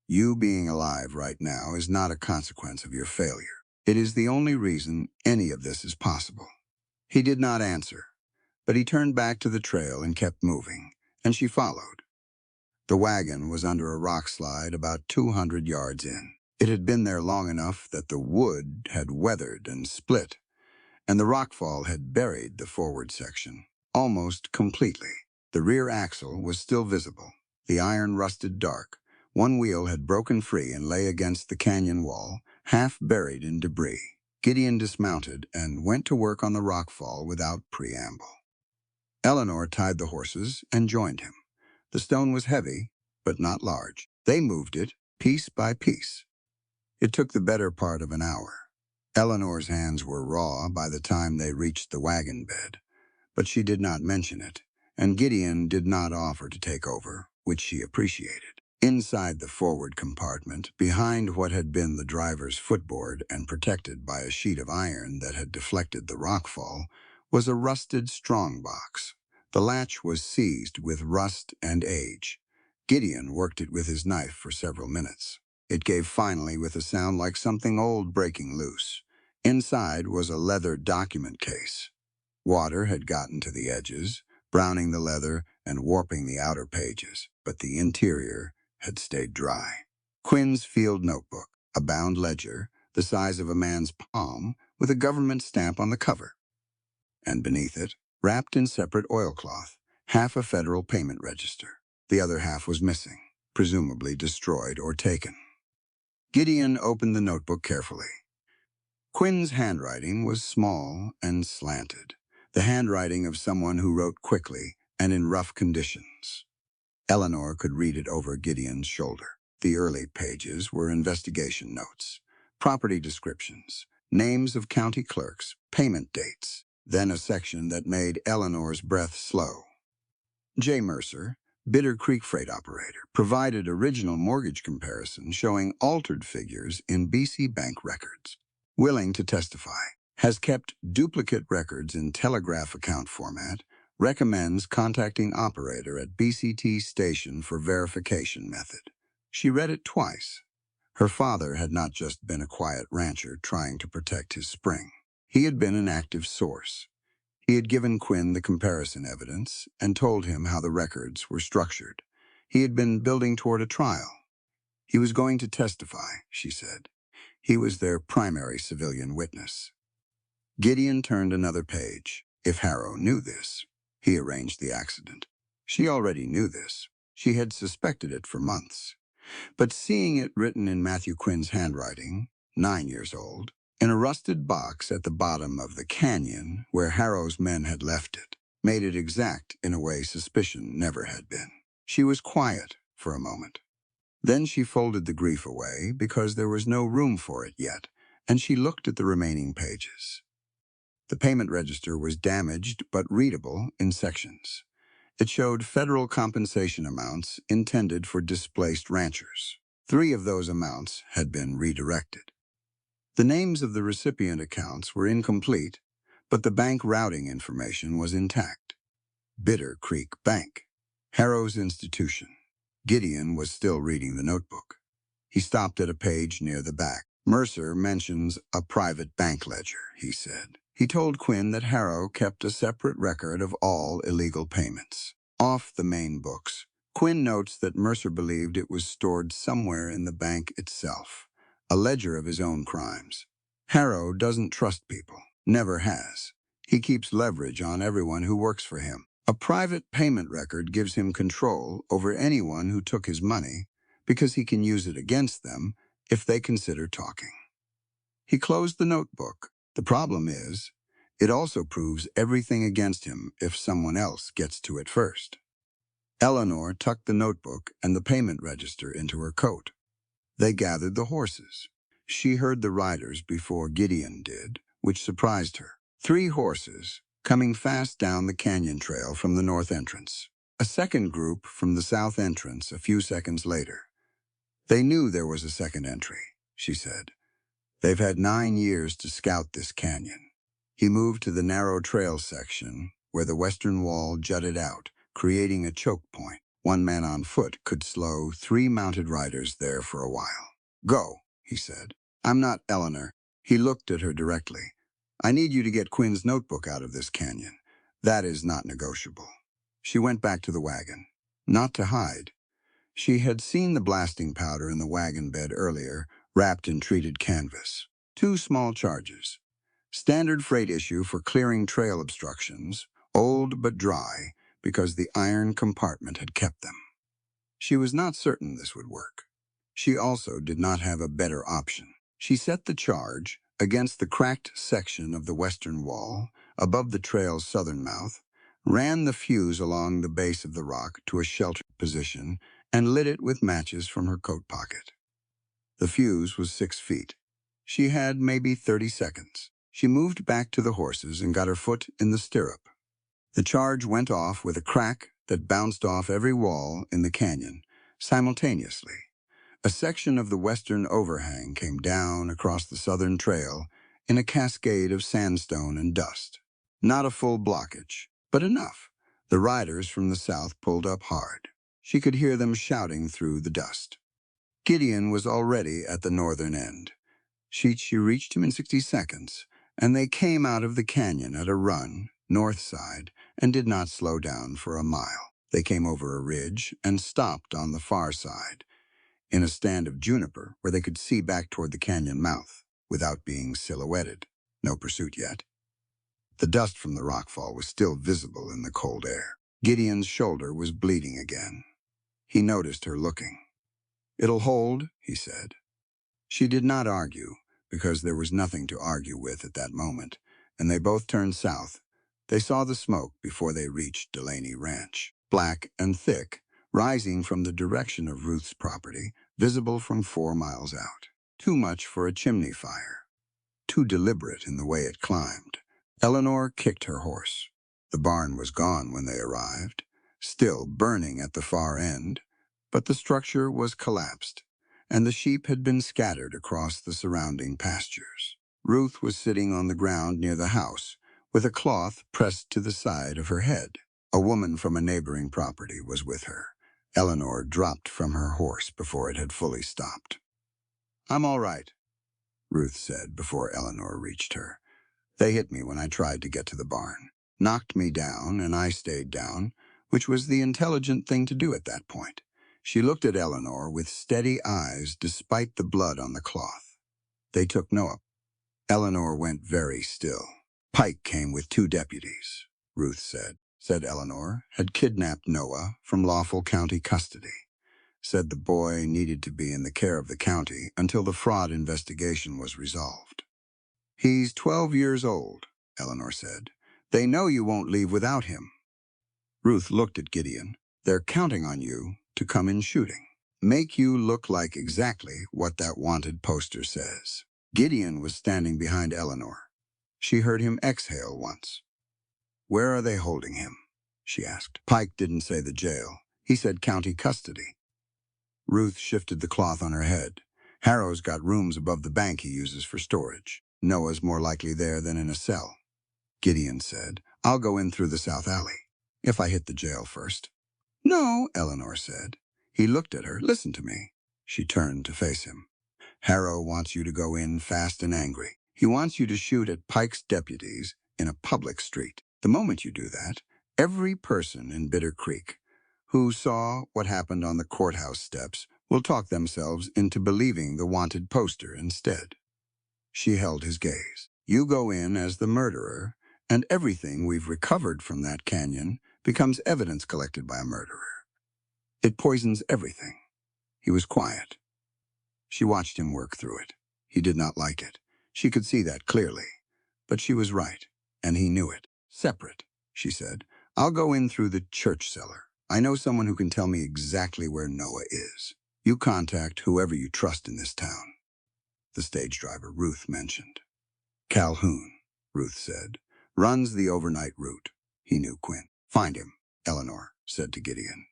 You being alive right now is not a consequence of your failure. It is the only reason any of this is possible. He did not answer, but he turned back to the trail and kept moving, and she followed. The wagon was under a rock slide about 200 yards in. It had been there long enough that the wood had weathered and split, and the rockfall had buried the forward section almost completely. The rear axle was still visible, the iron rusted dark. One wheel had broken free and lay against the canyon wall, half buried in debris. Gideon dismounted and went to work on the rockfall without preamble. Eleanor tied the horses and joined him. The stone was heavy, but not large. They moved it, piece by piece. It took the better part of an hour. Eleanor's hands were raw by the time they reached the wagon bed, but she did not mention it, and Gideon did not offer to take over, which she appreciated. Inside the forward compartment, behind what had been the driver's footboard and protected by a sheet of iron that had deflected the rockfall, was a rusted strongbox. The latch was seized with rust and age. Gideon worked it with his knife for several minutes. It gave finally with a sound like something old breaking loose. Inside was a leather document case. Water had gotten to the edges, browning the leather and warping the outer pages, but the interior had stayed dry. Quinn's field notebook, a bound ledger, the size of a man's palm, with a government stamp on the cover. And beneath it, wrapped in separate oilcloth, half a federal payment register. The other half was missing, presumably destroyed or taken. Gideon opened the notebook carefully. Quinn's handwriting was small and slanted, the handwriting of someone who wrote quickly and in rough conditions. Eleanor could read it over Gideon's shoulder. The early pages were investigation notes, property descriptions, names of county clerks, payment dates, then a section that made Eleanor's breath slow. J. Mercer, Bitter Creek freight operator, provided original mortgage comparison showing altered figures in BC Bank records. Willing to testify. Has kept duplicate records in telegraph account format. Recommends contacting operator at BCT station for verification method. She read it twice. Her father had not just been a quiet rancher trying to protect his spring. He had been an active source. He had given Quinn the comparison evidence and told him how the records were structured. He had been building toward a trial. He was going to testify, she said. He was their primary civilian witness. Gideon turned another page. If Harrow knew this, he arranged the accident. She already knew this. She had suspected it for months, but seeing it written in Matthew Quinn's handwriting, 9 years old, in a rusted box at the bottom of the canyon where Harrow's men had left it, made it exact in a way suspicion never had been. She was quiet for a moment. Then she folded the grief away because there was no room for it yet, and she looked at the remaining pages. The payment register was damaged but readable in sections. It showed federal compensation amounts intended for displaced ranchers. 3 of those amounts had been redirected. The names of the recipient accounts were incomplete, but the bank routing information was intact. Bitter Creek Bank, Harrow's institution. Gideon was still reading the notebook. He stopped at a page near the back. Mercer mentions a private bank ledger, he said. He told Quinn that Harrow kept a separate record of all illegal payments. Off the main books, Quinn notes that Mercer believed it was stored somewhere in the bank itself, a ledger of his own crimes. Harrow doesn't trust people, never has. He keeps leverage on everyone who works for him. A private payment record gives him control over anyone who took his money because he can use it against them if they consider talking. He closed the notebook. The problem is, it also proves everything against him if someone else gets to it first. Eleanor tucked the notebook and the payment register into her coat. They gathered the horses. She heard the riders before Gideon did, which surprised her. 3 horses, coming fast down the canyon trail from the north entrance. A second group from the south entrance a few seconds later. They knew there was a second entry, she said. They've had 9 years to scout this canyon. He moved to the narrow trail section where the western wall jutted out, creating a choke point. 1 man on foot could slow 3 mounted riders there for a while. Go, he said. I'm not Eleanor. He looked at her directly. I need you to get Quinn's notebook out of this canyon. That is not negotiable. She went back to the wagon. Not to hide. She had seen the blasting powder in the wagon bed earlier, wrapped in treated canvas. 2 small charges. Standard freight issue for clearing trail obstructions, old but dry, because the iron compartment had kept them. She was not certain this would work. She also did not have a better option. She set the charge against the cracked section of the western wall, above the trail's southern mouth, ran the fuse along the base of the rock to a sheltered position, and lit it with matches from her coat pocket. The fuse was 6 feet. She had maybe 30 seconds. She moved back to the horses and got her foot in the stirrup. The charge went off with a crack that bounced off every wall in the canyon, simultaneously. A section of the western overhang came down across the southern trail in a cascade of sandstone and dust. Not a full blockage, but enough. The riders from the south pulled up hard. She could hear them shouting through the dust. Gideon was already at the northern end. She reached him in 60 seconds, and they came out of the canyon at a run, north side, and did not slow down for a mile. They came over a ridge and stopped on the far side, in a stand of juniper where they could see back toward the canyon mouth, without being silhouetted. No pursuit yet. The dust from the rockfall was still visible in the cold air. Gideon's shoulder was bleeding again. He noticed her looking. It'll hold, he said. She did not argue, because there was nothing to argue with at that moment, and they both turned south. They saw the smoke before they reached Delaney Ranch, black and thick, rising from the direction of Ruth's property, visible from 4 miles out. Too much for a chimney fire. Too deliberate in the way it climbed. Eleanor kicked her horse. The barn was gone when they arrived, still burning at the far end, but the structure was collapsed, and the sheep had been scattered across the surrounding pastures. Ruth was sitting on the ground near the house, with a cloth pressed to the side of her head. A woman from a neighboring property was with her. Eleanor dropped from her horse before it had fully stopped. I'm all right, Ruth said before Eleanor reached her. They hit me when I tried to get to the barn. Knocked me down, and I stayed down, which was the intelligent thing to do at that point. She looked at Eleanor with steady eyes despite the blood on the cloth. They took no up. Eleanor went very still. Pike came with 2 deputies, Ruth said. said Eleanor, had kidnapped Noah from lawful county custody. Said the boy needed to be in the care of the county until the fraud investigation was resolved. He's 12 years old, Eleanor said. They know you won't leave without him. Ruth looked at Gideon. They're counting on you to come in shooting. Make you look like exactly what that wanted poster says. Gideon was standing behind Eleanor. She heard him exhale once. Where are they holding him? She asked. Pike didn't say the jail. He said county custody. Ruth shifted the cloth on her head. Harrow's got rooms above the bank he uses for storage. Noah's more likely there than in a cell. Gideon said, I'll go in through the south alley, if I hit the jail first. No, Eleanor said. He looked at her. Listen to me. She turned to face him. Harrow wants you to go in fast and angry. He wants you to shoot at Pike's deputies in a public street. The moment you do that, every person in Bitter Creek who saw what happened on the courthouse steps will talk themselves into believing the wanted poster instead. She held his gaze. You go in as the murderer, and everything we've recovered from that canyon becomes evidence collected by a murderer. It poisons everything. He was quiet. She watched him work through it. He did not like it. She could see that clearly. But she was right, and he knew it. Separate, she said. I'll go in through the church cellar. I know someone who can tell me exactly where Noah is. You contact whoever you trust in this town. The stage driver Ruth mentioned. Calhoun, Ruth said, runs the overnight route. He knew Quinn. Find him, Eleanor said to Gideon.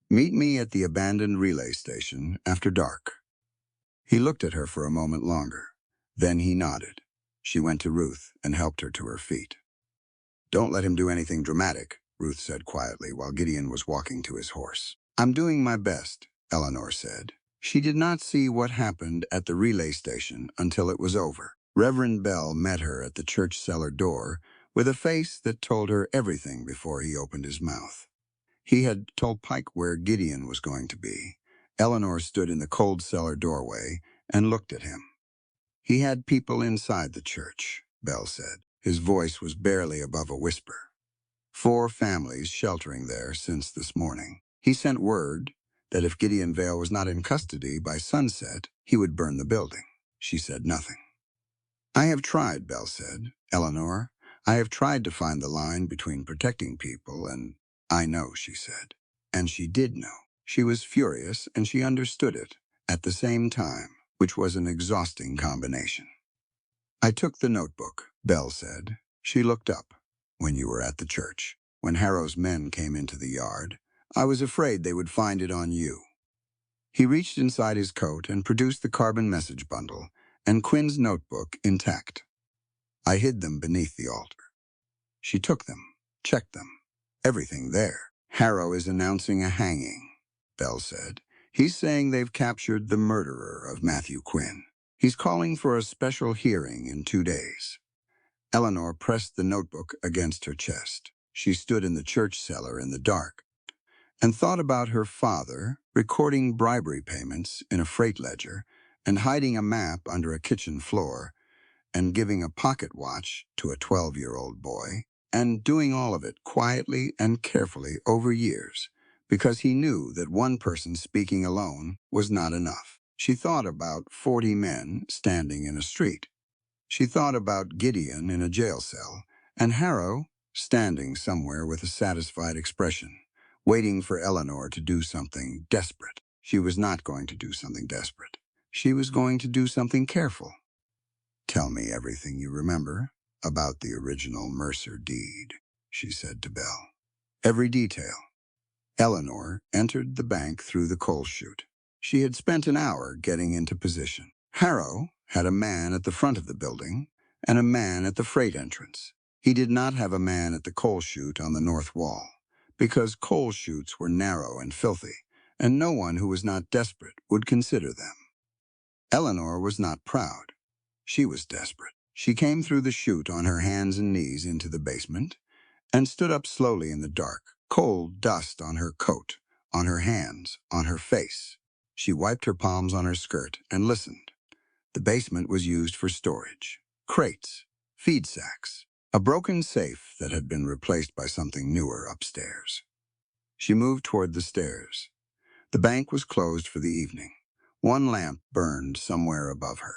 Meet me at the abandoned relay station after dark. He looked at her for a moment longer. Then he nodded. She went to Ruth and helped her to her feet. Don't let him do anything dramatic, Ruth said quietly while Gideon was walking to his horse. I'm doing my best, Eleanor said. She did not see what happened at the relay station until it was over. Reverend Bell met her at the church cellar door with a face that told her everything before he opened his mouth. He had told Pike where Gideon was going to be. Eleanor stood in the cold cellar doorway and looked at him. He had people inside the church, Bell said. His voice was barely above a whisper. 4 families sheltering there since this morning. He sent word that if Gideon Vale was not in custody by sunset, he would burn the building. She said nothing. I have tried, Bell said. Eleanor, I have tried to find the line between protecting people and... I know, she said. And she did know. She was furious and she understood it at the same time, which was an exhausting combination. I took the notebook, Bell said. She looked up. When you were at the church, when Harrow's men came into the yard, I was afraid they would find it on you. He reached inside his coat and produced the carbon message bundle and Quinn's notebook intact. I hid them beneath the altar. She took them, checked them. Everything there. Harrow is announcing a hanging, Bell said. He's saying they've captured the murderer of Matthew Quinn. He's calling for a special hearing in 2 days. Eleanor pressed the notebook against her chest. She stood in the church cellar in the dark and thought about her father recording bribery payments in a freight ledger and hiding a map under a kitchen floor and giving a pocket watch to a 12-year-old boy and doing all of it quietly and carefully over years because he knew that one person speaking alone was not enough. She thought about 40 men standing in a street. She thought about Gideon in a jail cell, and Harrow standing somewhere with a satisfied expression, waiting for Eleanor to do something desperate. She was not going to do something desperate. She was going to do something careful. Tell me everything you remember about the original Mercer deed, she said to Bell. Every detail. Eleanor entered the bank through the coal chute. She had spent an hour getting into position. Harrow had a man at the front of the building and a man at the freight entrance. He did not have a man at the coal chute on the north wall, because coal chutes were narrow and filthy, and no one who was not desperate would consider them. Eleanor was not proud. She was desperate. She came through the chute on her hands and knees into the basement and stood up slowly in the dark, cold dust on her coat, on her hands, on her face. She wiped her palms on her skirt and listened. The basement was used for storage. Crates, feed sacks, A broken safe that had been replaced by something newer upstairs. She moved toward the stairs. The bank was closed for the evening. One lamp burned somewhere above her.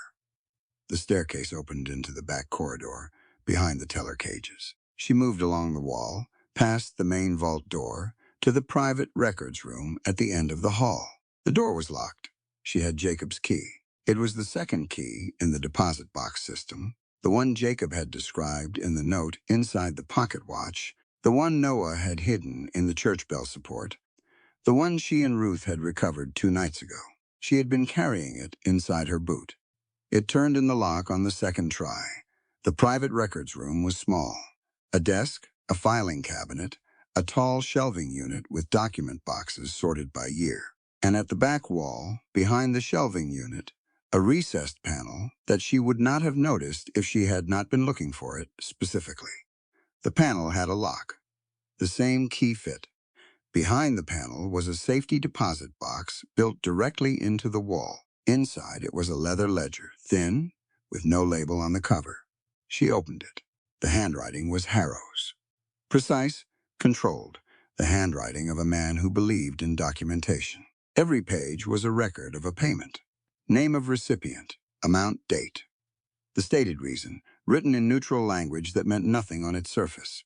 The staircase opened into the back corridor, behind the teller cages. She moved along the wall, past the main vault door, to the private records room at the end of the hall. The door was locked. She had Jacob's key. It was the second key in the deposit box system, the one Jacob had described in the note inside the pocket watch, the one Noah had hidden in the church bell support, the one she and Ruth had recovered 2 nights ago. She had been carrying it inside her boot. It turned in the lock on the second try. The private records room was small. A desk, a filing cabinet, a tall shelving unit with document boxes sorted by year. And at the back wall, behind the shelving unit, a recessed panel that she would not have noticed if she had not been looking for it specifically. The panel had a lock. The same key fit. Behind the panel was a safety deposit box built directly into the wall. Inside it was a leather ledger, thin, with no label on the cover. She opened it. The handwriting was Harrow's. Precise, controlled, the handwriting of a man who believed in documentation. Every page was a record of a payment. Name of recipient, amount, date. The stated reason, written in neutral language that meant nothing on its surface.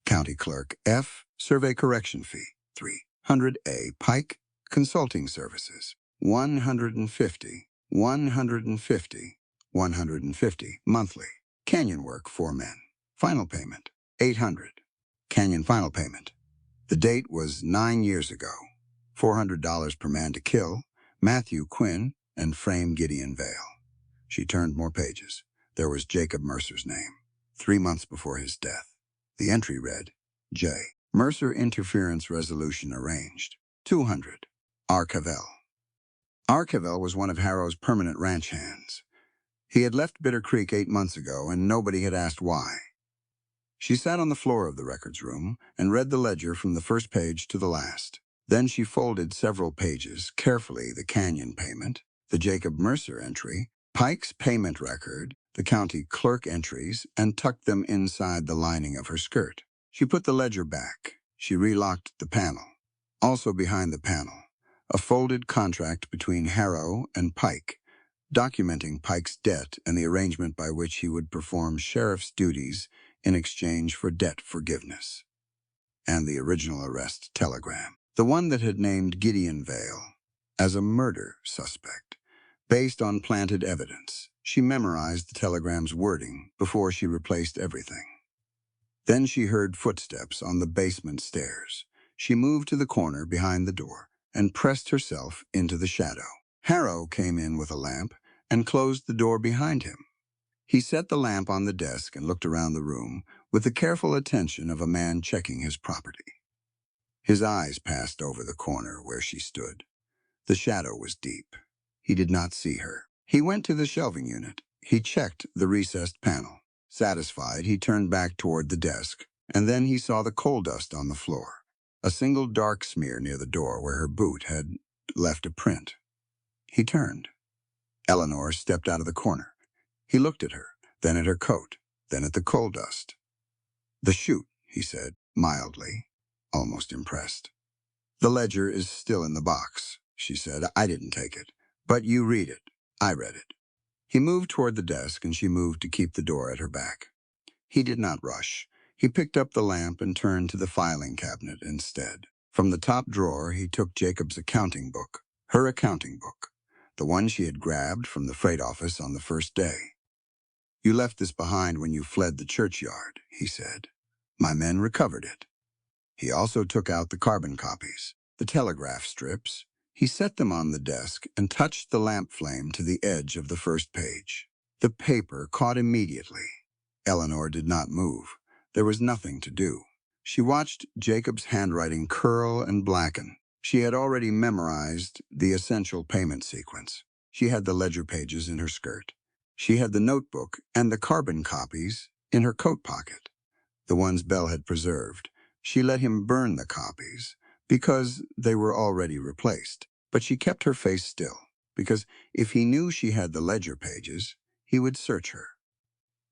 County Clerk F, survey correction fee, 300A. Pike, consulting services, 150, 150, 150, monthly. Canyon work, 4 men. Final payment, 800. Canyon final payment. The date was 9 years ago. $400 per man to kill, Matthew Quinn and Frame Gideon Vale. She turned more pages. There was Jacob Mercer's name, 3 months before his death. The entry read, J. Mercer interference resolution arranged. 200. R. Cavell. R. Cavell was one of Harrow's permanent ranch hands. He had left Bitter Creek 8 months ago, and nobody had asked why. She sat on the floor of the records room and read the ledger from the first page to the last. Then she folded several pages, carefully the Canyon payment, the Jacob Mercer entry, Pike's payment record, the county clerk entries, and tucked them inside the lining of her skirt. She put the ledger back. She relocked the panel. Also behind the panel, a folded contract between Harrow and Pike, documenting Pike's debt and the arrangement by which he would perform sheriff's duties in exchange for debt forgiveness. And the original arrest telegram, the one that had named Gideon Vale as a murder suspect, based on planted evidence. She memorized the telegram's wording before she replaced everything. Then she heard footsteps on the basement stairs. She moved to the corner behind the door and pressed herself into the shadow. Harrow came in with a lamp and closed the door behind him. He set the lamp on the desk and looked around the room with the careful attention of a man checking his property. His eyes passed over the corner where she stood. The shadow was deep. He did not see her. He went to the shelving unit. He checked the recessed panel. Satisfied, he turned back toward the desk, and then he saw the coal dust on the floor, a single dark smear near the door where her boot had left a print. He turned. Eleanor stepped out of the corner. He looked at her, then at her coat, then at the coal dust. "The chute," he said, mildly, almost impressed. "The ledger is still in the box," she said. "I didn't take it. But you read it. I read it." He moved toward the desk, and she moved to keep the door at her back. He did not rush. He picked up the lamp and turned to the filing cabinet instead. From the top drawer, he took Jacob's accounting book, her accounting book, the one she had grabbed from the freight office on the first day. "You left this behind when you fled the churchyard," he said. "My men recovered it." He also took out the carbon copies, the telegraph strips. He set them on the desk and touched the lamp flame to the edge of the first page. The paper caught immediately. Eleanor did not move. There was nothing to do. She watched Jacob's handwriting curl and blacken. She had already memorized the essential payment sequence. She had the ledger pages in her skirt. She had the notebook and the carbon copies in her coat pocket, the ones Belle had preserved. She let him burn the copies because they were already replaced. But she kept her face still, because if he knew she had the ledger pages, he would search her.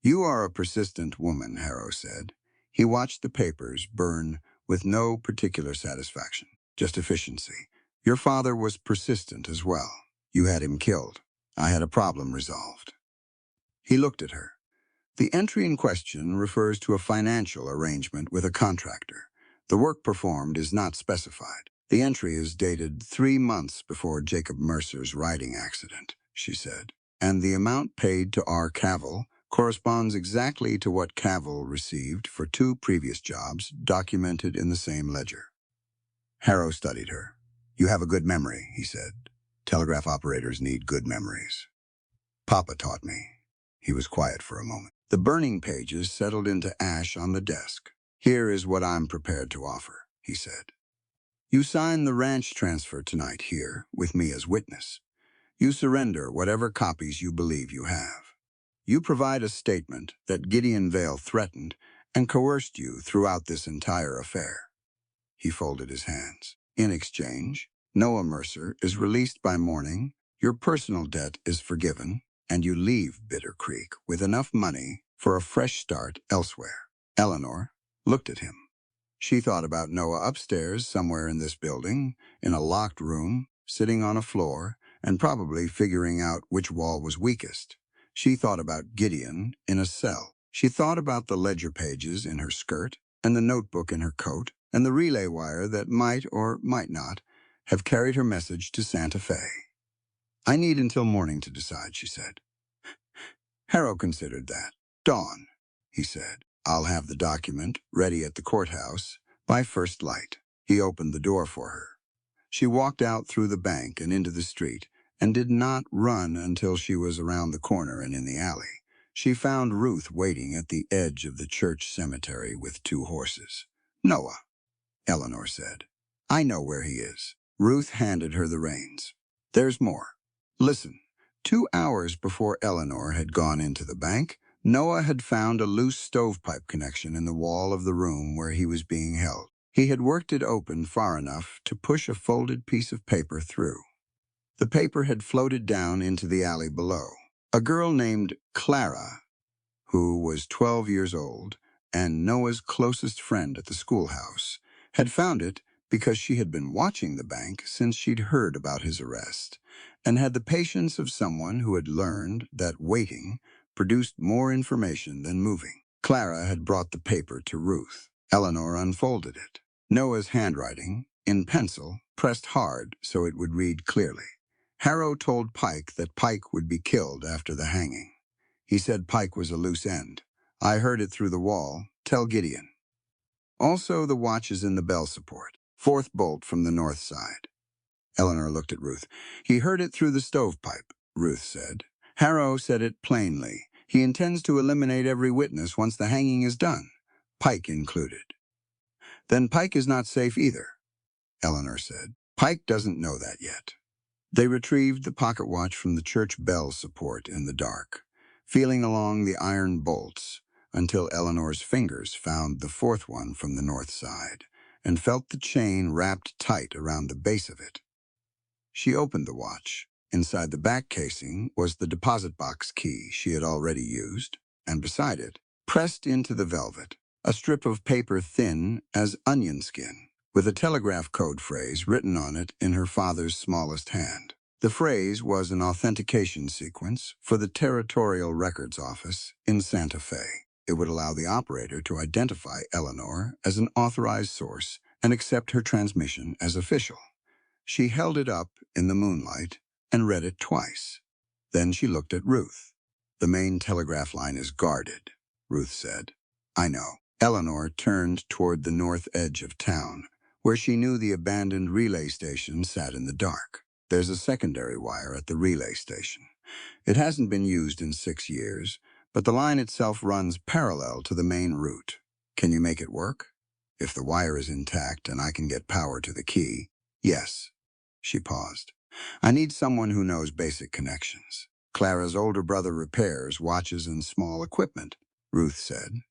You are a persistent woman, Harrow said. He watched the papers burn with no particular satisfaction, just efficiency. Your father was persistent as well. You had him killed. I had a problem resolved. He looked at her. The entry in question refers to a financial arrangement with a contractor. The work performed is not specified. The entry is dated 3 months before Jacob Mercer's riding accident, she said, and the amount paid to R. Cavell corresponds exactly to what Cavell received for 2 previous jobs documented in the same ledger. Harrow studied her. You have a good memory, he said. Telegraph operators need good memories. Papa taught me. He was quiet for a moment. The burning pages settled into ash on the desk. Here is what I'm prepared to offer, he said. You sign the ranch transfer tonight here, with me as witness. You surrender whatever copies you believe you have. You provide a statement that Gideon Vale threatened and coerced you throughout this entire affair. He folded his hands. In exchange, Noah Mercer is released by morning, your personal debt is forgiven, and you leave Bitter Creek with enough money for a fresh start elsewhere. Eleanor looked at him. She thought about Noah upstairs somewhere in this building, in a locked room, sitting on a floor, and probably figuring out which wall was weakest. She thought about Gideon in a cell. She thought about the ledger pages in her skirt, and the notebook in her coat, and the relay wire that might or might not have carried her message to Santa Fe. I need until morning to decide, she said. Harrow considered that. Dawn, he said. I'll have the document ready at the courthouse by first light. He opened the door for her. She walked out through the bank and into the street and did not run until she was around the corner and in the alley. She found Ruth waiting at the edge of the church cemetery with 2 horses. Noah, Eleanor said. I know where he is. Ruth handed her the reins. There's more. Listen, 2 hours before Eleanor had gone into the bank, Noah had found a loose stovepipe connection in the wall of the room where he was being held. He had worked it open far enough to push a folded piece of paper through. The paper had floated down into the alley below. A girl named Clara, who was 12 years old and Noah's closest friend at the schoolhouse, had found it because she had been watching the bank since she'd heard about his arrest and had the patience of someone who had learned that waiting produced more information than moving. Clara had brought the paper to Ruth. Eleanor unfolded it. Noah's handwriting, in pencil, pressed hard so it would read clearly. Harrow told Pike that Pike would be killed after the hanging. He said Pike was a loose end. I heard it through the wall. Tell Gideon. Also the watches in the bell support. 4th bolt from the north side. Eleanor looked at Ruth. He heard it through the stovepipe, Ruth said. Harrow said it plainly. He intends to eliminate every witness once the hanging is done, Pike included. Then Pike is not safe either, Eleanor said. Pike doesn't know that yet. They retrieved the pocket watch from the church bell support in the dark, feeling along the iron bolts until Eleanor's fingers found the 4th one from the north side and felt the chain wrapped tight around the base of it. She opened the watch. Inside the back casing was the deposit box key she had already used, and beside it, pressed into the velvet, a strip of paper thin as onion skin, with a telegraph code phrase written on it in her father's smallest hand. The phrase was an authentication sequence for the Territorial Records Office in Santa Fe. It would allow the operator to identify Eleanor as an authorized source and accept her transmission as official. She held it up in the moonlight and read it twice. Then she looked at Ruth. The main telegraph line is guarded, Ruth said. I know. Eleanor turned toward the north edge of town, where she knew the abandoned relay station sat in the dark. There's a secondary wire at the relay station. It hasn't been used in 6 years, but the line itself runs parallel to the main route. Can you make it work? If the wire is intact and I can get power to the key, yes. She paused. I need someone who knows basic connections. Clara's older brother repairs watches and small equipment, Ruth said.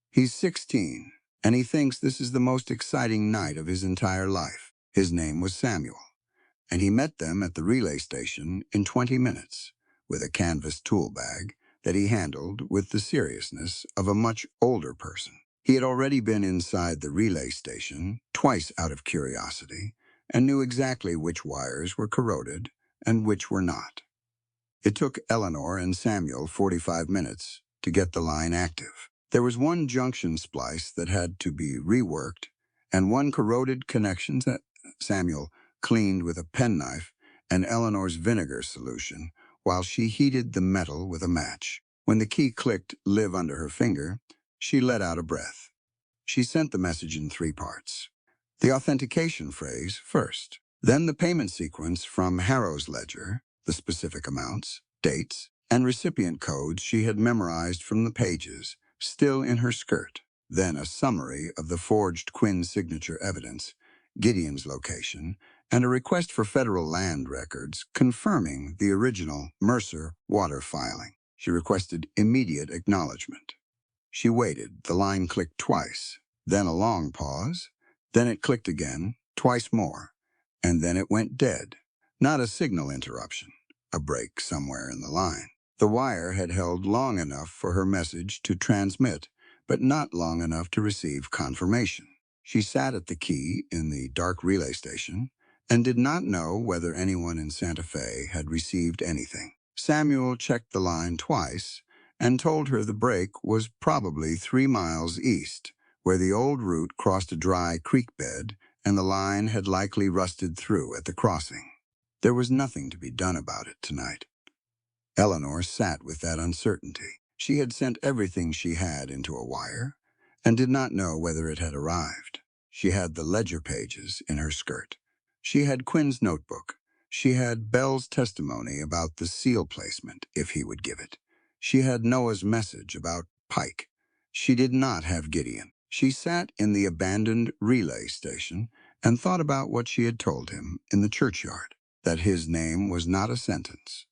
He's 16, and he thinks this is the most exciting night of his entire life. His name was Samuel, and he met them at the relay station in 20 minutes with a canvas tool bag that he handled with the seriousness of a much older person. He had already been inside the relay station twice out of curiosity and knew exactly which wires were corroded and which were not. It took Eleanor and Samuel 45 minutes to get the line active. There was one junction splice that had to be reworked and one corroded connection that Samuel cleaned with a penknife and Eleanor's vinegar solution while she heated the metal with a match. When the key clicked live under her finger, she let out a breath. She sent the message in 3 parts. The authentication phrase first, then the payment sequence from Harrow's ledger, the specific amounts, dates, and recipient codes she had memorized from the pages, still in her skirt, then a summary of the forged Quinn's signature evidence, Gideon's location, and a request for federal land records confirming the original Mercer water filing. She requested immediate acknowledgement. She waited. The line clicked twice, then a long pause, then it clicked again, twice more, and then it went dead. Not a signal interruption, a break somewhere in the line. The wire had held long enough for her message to transmit, but not long enough to receive confirmation. She sat at the key in the dark relay station and did not know whether anyone in Santa Fe had received anything. Samuel checked the line twice and told her the break was probably 3 miles east, where the old route crossed a dry creek bed and the line had likely rusted through at the crossing. There was nothing to be done about it tonight. Eleanor sat with that uncertainty. She had sent everything she had into a wire and did not know whether it had arrived. She had the ledger pages in her skirt. She had Quinn's notebook. She had Bell's testimony about the seal placement, if he would give it. She had Noah's message about Pike. She did not have Gideon. She sat in the abandoned relay station and thought about what she had told him in the churchyard, that his name was not a sentence,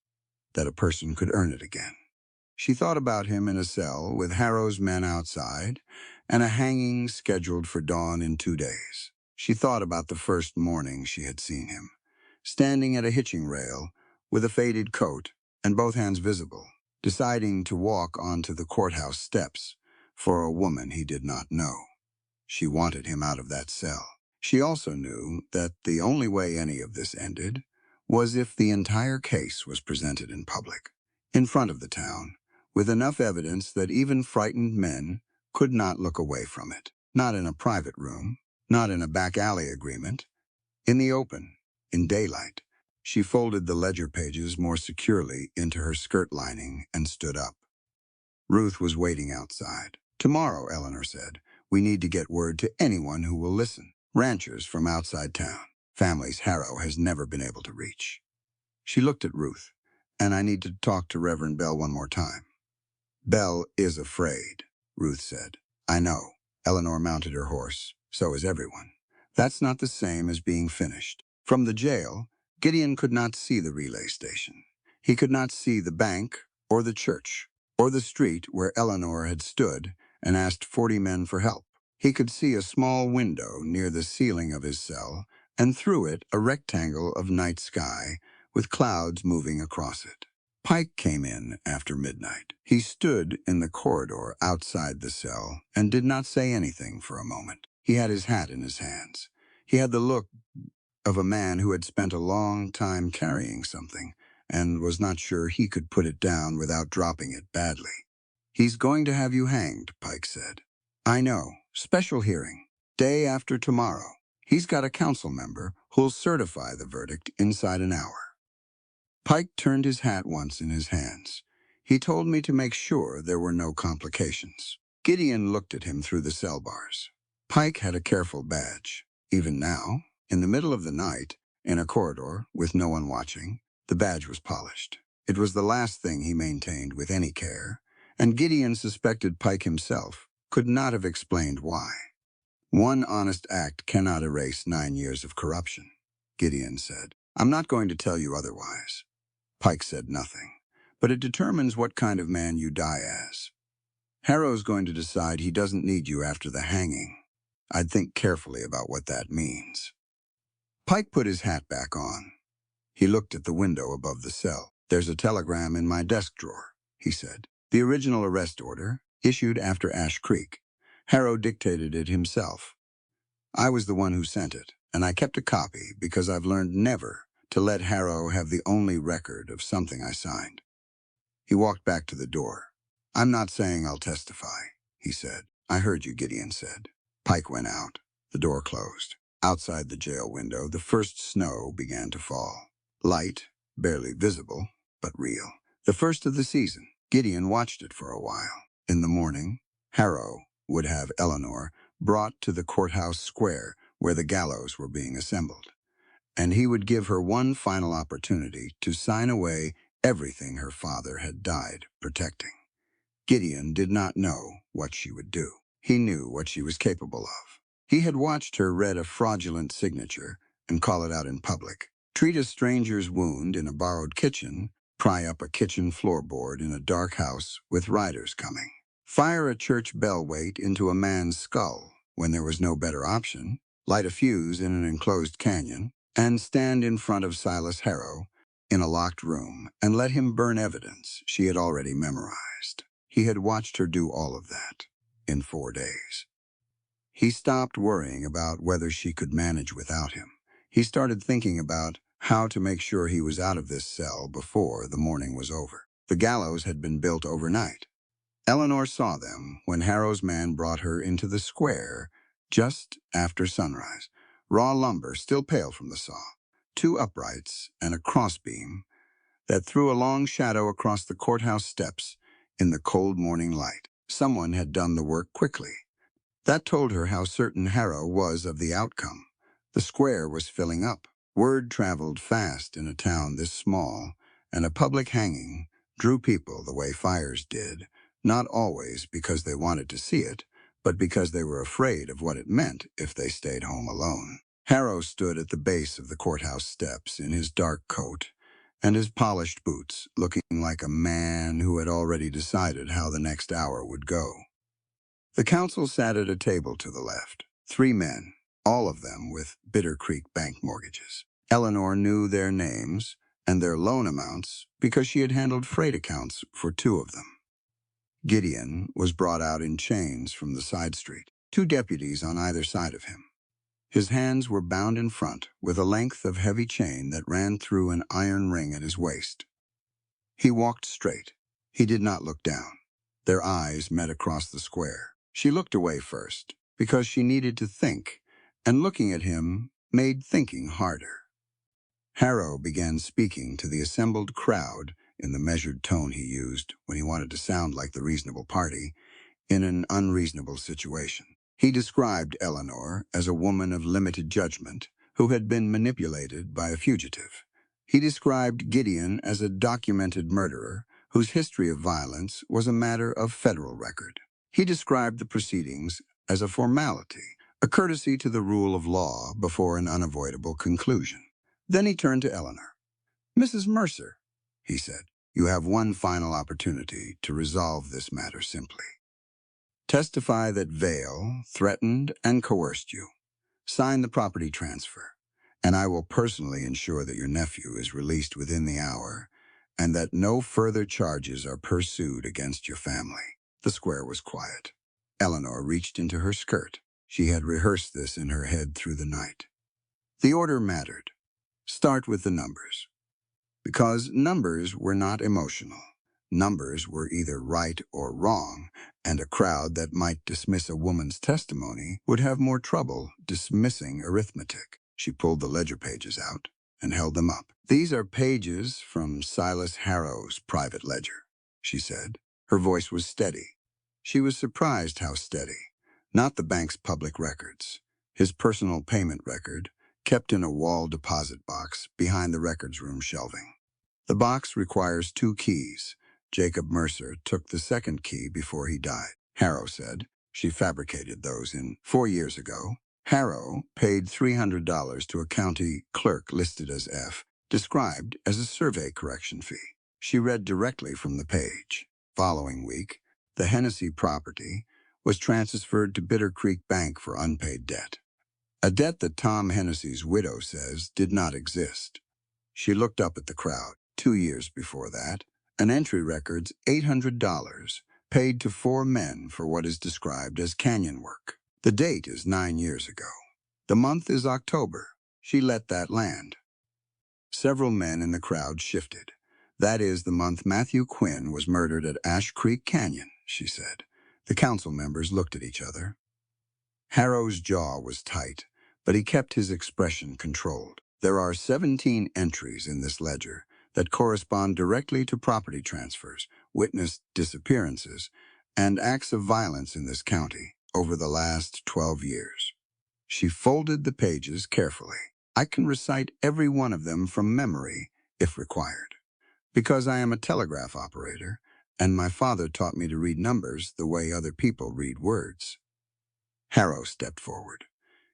that a person could earn it again. She thought about him in a cell with Harrow's men outside and a hanging scheduled for dawn in 2 days. She thought about the first morning she had seen him, standing at a hitching rail with a faded coat and both hands visible, deciding to walk onto the courthouse steps for a woman he did not know. She wanted him out of that cell. She also knew that the only way any of this ended was if the entire case was presented in public, in front of the town, with enough evidence that even frightened men could not look away from it. Not in a private room, not in a back alley agreement, in the open, in daylight. She folded the ledger pages more securely into her skirt lining and stood up. Ruth was waiting outside. "Tomorrow," Eleanor said, "we need to get word to anyone who will listen. Ranchers from outside town. Families Harrow has never been able to reach." She looked at Ruth. "And I need to talk to Reverend Bell one more time." "Bell is afraid," Ruth said. "I know." Eleanor mounted her horse. "So is everyone. That's not the same as being finished." From the jail, Gideon could not see the relay station. He could not see the bank or the church or the street where Eleanor had stood and asked 40 men for help. He could see a small window near the ceiling of his cell and through it a rectangle of night sky with clouds moving across it. Pike came in after midnight. He stood in the corridor outside the cell and did not say anything for a moment. He had his hat in his hands. He had the look of a man who had spent a long time carrying something and was not sure he could put it down without dropping it badly. "He's going to have you hanged," Pike said. "I know. Special hearing. Day after tomorrow. He's got a council member who'll certify the verdict inside an hour." Pike turned his hat once in his hands. "He told me to make sure there were no complications." Gideon looked at him through the cell bars. Pike had a careful badge. Even now, in the middle of the night, in a corridor with no one watching, the badge was polished. It was the last thing he maintained with any care, and Gideon suspected Pike himself could not have explained why. "One honest act cannot erase 9 years of corruption," Gideon said. "I'm not going to tell you otherwise." Pike said nothing. "But it determines what kind of man you die as. Harrow's going to decide he doesn't need you after the hanging. I'd think carefully about what that means." Pike put his hat back on. He looked at the window above the cell. "There's a telegram in my desk drawer," he said. The original arrest order, issued after Ash Creek. Harrow dictated it himself. I was the one who sent it, and I kept a copy because I've learned never to let Harrow have the only record of something I signed. He walked back to the door. I'm not saying I'll testify, he said. I heard you, Gideon said. Pike went out. The door closed. Outside the jail window, the first snow began to fall. Light, barely visible, but real. The first of the season. Gideon watched it for a while. In the morning, Harrow would have Eleanor brought to the courthouse square where the gallows were being assembled, and he would give her one final opportunity to sign away everything her father had died protecting. Gideon did not know what she would do. He knew what she was capable of. He had watched her read a fraudulent signature and call it out in public, treat a stranger's wound in a borrowed kitchen, pry up a kitchen floorboard in a dark house with riders coming, fire a church bell weight into a man's skull when there was no better option, light a fuse in an enclosed canyon, and stand in front of Silas Harrow in a locked room and let him burn evidence she had already memorized. He had watched her do all of that in 4 days. He stopped worrying about whether she could manage without him. He started thinking about how to make sure he was out of this cell before the morning was over. The gallows had been built overnight. Eleanor saw them when Harrow's man brought her into the square just after sunrise. Raw lumber, still pale from the saw, 2 uprights and a crossbeam that threw a long shadow across the courthouse steps in the cold morning light. Someone had done the work quickly. That told her how certain Harrow was of the outcome. The square was filling up. Word traveled fast in a town this small, and a public hanging drew people the way fires did, not always because they wanted to see it, but because they were afraid of what it meant if they stayed home alone. Harrow stood at the base of the courthouse steps in his dark coat and his polished boots, looking like a man who had already decided how the next hour would go. The council sat at a table to the left. 3 men, all of them with Bitter Creek bank mortgages. Eleanor knew their names and their loan amounts because she had handled freight accounts for 2 of them. Gideon was brought out in chains from the side street, 2 deputies on either side of him. His hands were bound in front with a length of heavy chain that ran through an iron ring at his waist. He walked straight. He did not look down. Their eyes met across the square. She looked away first, because she needed to think, and looking at him made thinking harder. Harrow began speaking to the assembled crowd in the measured tone he used when he wanted to sound like the reasonable party in an unreasonable situation. He described Eleanor as a woman of limited judgment who had been manipulated by a fugitive. He described Gideon as a documented murderer whose history of violence was a matter of federal record. He described the proceedings as a formality, a courtesy to the rule of law before an unavoidable conclusion. Then he turned to Eleanor. Mrs. Mercer, he said, you have one final opportunity to resolve this matter simply. Testify that Vale threatened and coerced you. Sign the property transfer, and I will personally ensure that your nephew is released within the hour and that no further charges are pursued against your family. The square was quiet. Eleanor reached into her skirt. She had rehearsed this in her head through the night. The order mattered. Start with the numbers. Because numbers were not emotional. Numbers were either right or wrong, and a crowd that might dismiss a woman's testimony would have more trouble dismissing arithmetic. She pulled the ledger pages out and held them up. These are pages from Silas Harrow's private ledger, she said. Her voice was steady. She was surprised how steady. Not the bank's public records. His personal payment record, kept in a wall deposit box behind the records room shelving. The box requires 2 keys. Jacob Mercer took the second key before he died. Harrow said she fabricated those in 4 years ago. Harrow paid $300 to a county clerk listed as F, described as a survey correction fee. She read directly from the page. Following week, the Hennessy property was transferred to Bitter Creek Bank for unpaid debt. A debt that Tom Hennessy's widow says did not exist. She looked up at the crowd. 2 years before that, An entry records $800, paid to 4 men for what is described as canyon work. The date is 9 years ago. The month is October. She let that land. Several men in the crowd shifted. That is the month Matthew Quinn was murdered at Ash Creek Canyon, she said. The council members looked at each other. Harrow's jaw was tight, but he kept his expression controlled. There are 17 entries in this ledger that correspond directly to property transfers, witnessed disappearances, and acts of violence in this county over the last 12 years. She folded the pages carefully. I can recite every one of them from memory, if required, because I am a telegraph operator, and my father taught me to read numbers the way other people read words. Harrow stepped forward.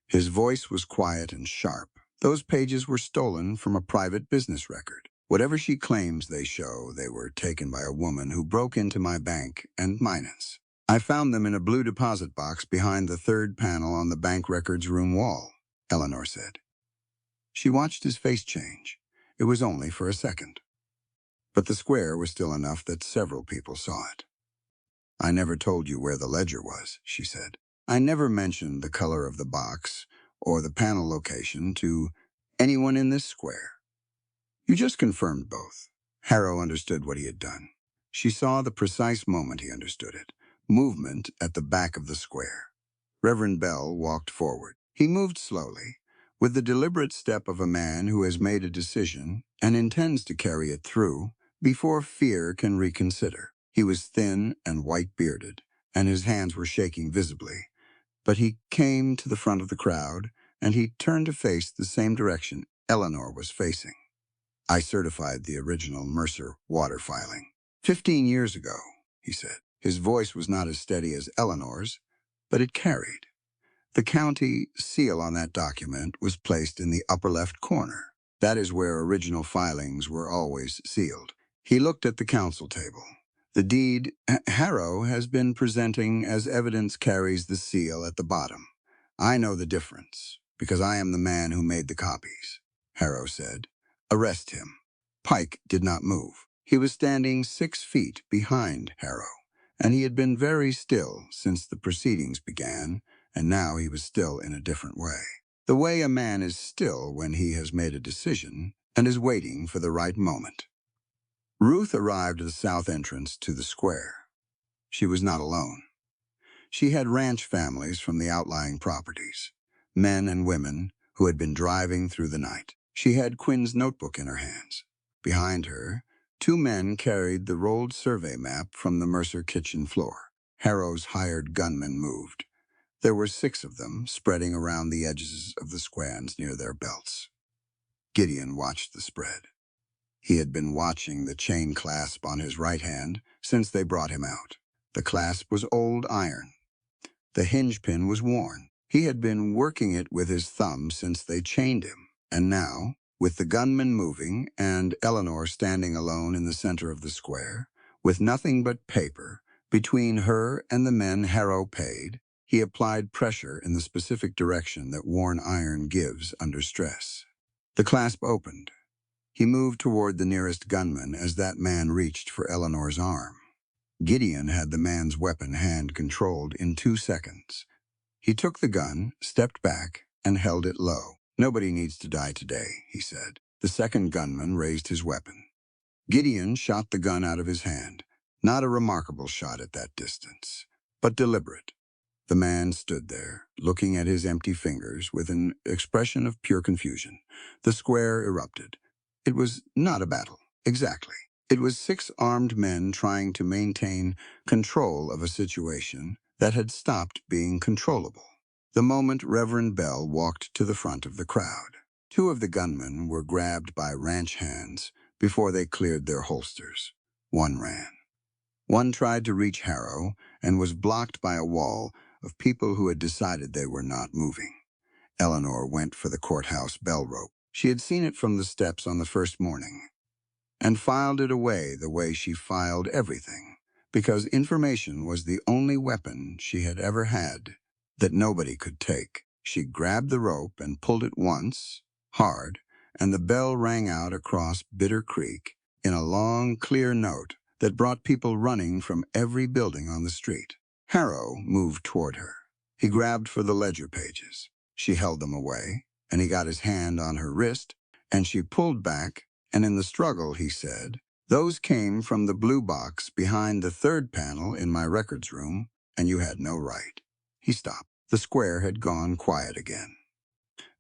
His voice was quiet and sharp. Those pages were stolen from a private business record. Whatever she claims they show, they were taken by a woman who broke into my bank and minus. I found them in a blue deposit box behind the third panel on the bank records room wall, Eleanor said. She watched his face change. It was only for a second. But the square was still enough that several people saw it. I never told you where the ledger was, she said. I never mentioned the color of the box or the panel location to anyone in this square. You just confirmed both. Harrow understood what he had done. She saw the precise moment he understood it. Movement at the back of the square. Reverend Bell walked forward. He moved slowly, with the deliberate step of a man who has made a decision and intends to carry it through before fear can reconsider. He was thin and white-bearded, and his hands were shaking visibly. But he came to the front of the crowd, and he turned to face the same direction Eleanor was facing. I certified the original Mercer water filing. 15 years ago, he said. His voice was not as steady as Eleanor's, but it carried. The county seal on that document was placed in the upper left corner. That is where original filings were always sealed. He looked at the council table. The deed Harrow has been presenting as evidence carries the seal at the bottom. I know the difference, because I am the man who made the copies, Harrow said. Arrest him. Pike did not move. He was standing 6 feet behind Harrow, and he had been very still since the proceedings began, and now he was still in a different way. The way a man is still when he has made a decision and is waiting for the right moment. Ruth arrived at the south entrance to the square. She was not alone. She had ranch families from the outlying properties, men and women who had been driving through the night. She had Quinn's notebook in her hands. Behind her, 2 men carried the rolled survey map from the Mercer kitchen floor. Harrow's hired gunmen moved. There were 6 of them spreading around the edges of the squans near their belts. Gideon watched the spread. He had been watching the chain clasp on his right hand since they brought him out. The clasp was old iron. The hinge pin was worn. He had been working it with his thumb since they chained him, and now, with the gunmen moving and Eleanor standing alone in the center of the square, with nothing but paper between her and the men Harrow paid, he applied pressure in the specific direction that worn iron gives under stress. The clasp opened. He moved toward the nearest gunman as that man reached for Eleanor's arm. Gideon had the man's weapon hand-controlled in 2 seconds. He took the gun, stepped back, and held it low. Nobody needs to die today, he said. The second gunman raised his weapon. Gideon shot the gun out of his hand. Not a remarkable shot at that distance, but deliberate. The man stood there, looking at his empty fingers with an expression of pure confusion. The square erupted. It was not a battle, exactly. It was 6 armed men trying to maintain control of a situation that had stopped being controllable. The moment Reverend Bell walked to the front of the crowd, 2 of the gunmen were grabbed by ranch hands before they cleared their holsters. One ran. One tried to reach Harrow and was blocked by a wall of people who had decided they were not moving. Eleanor went for the courthouse bell rope. She had seen it from the steps on the first morning, and filed it away the way she filed everything, because information was the only weapon she had ever had that nobody could take. She grabbed the rope and pulled it once, hard, and the bell rang out across Bitter Creek in a long, clear note that brought people running from every building on the street. Harrow moved toward her. He grabbed for the ledger pages. She held them away, and he got his hand on her wrist, and she pulled back, and in the struggle, he said, "Those came from the blue box behind the third panel in my records room, and you had no right." He stopped. The square had gone quiet again.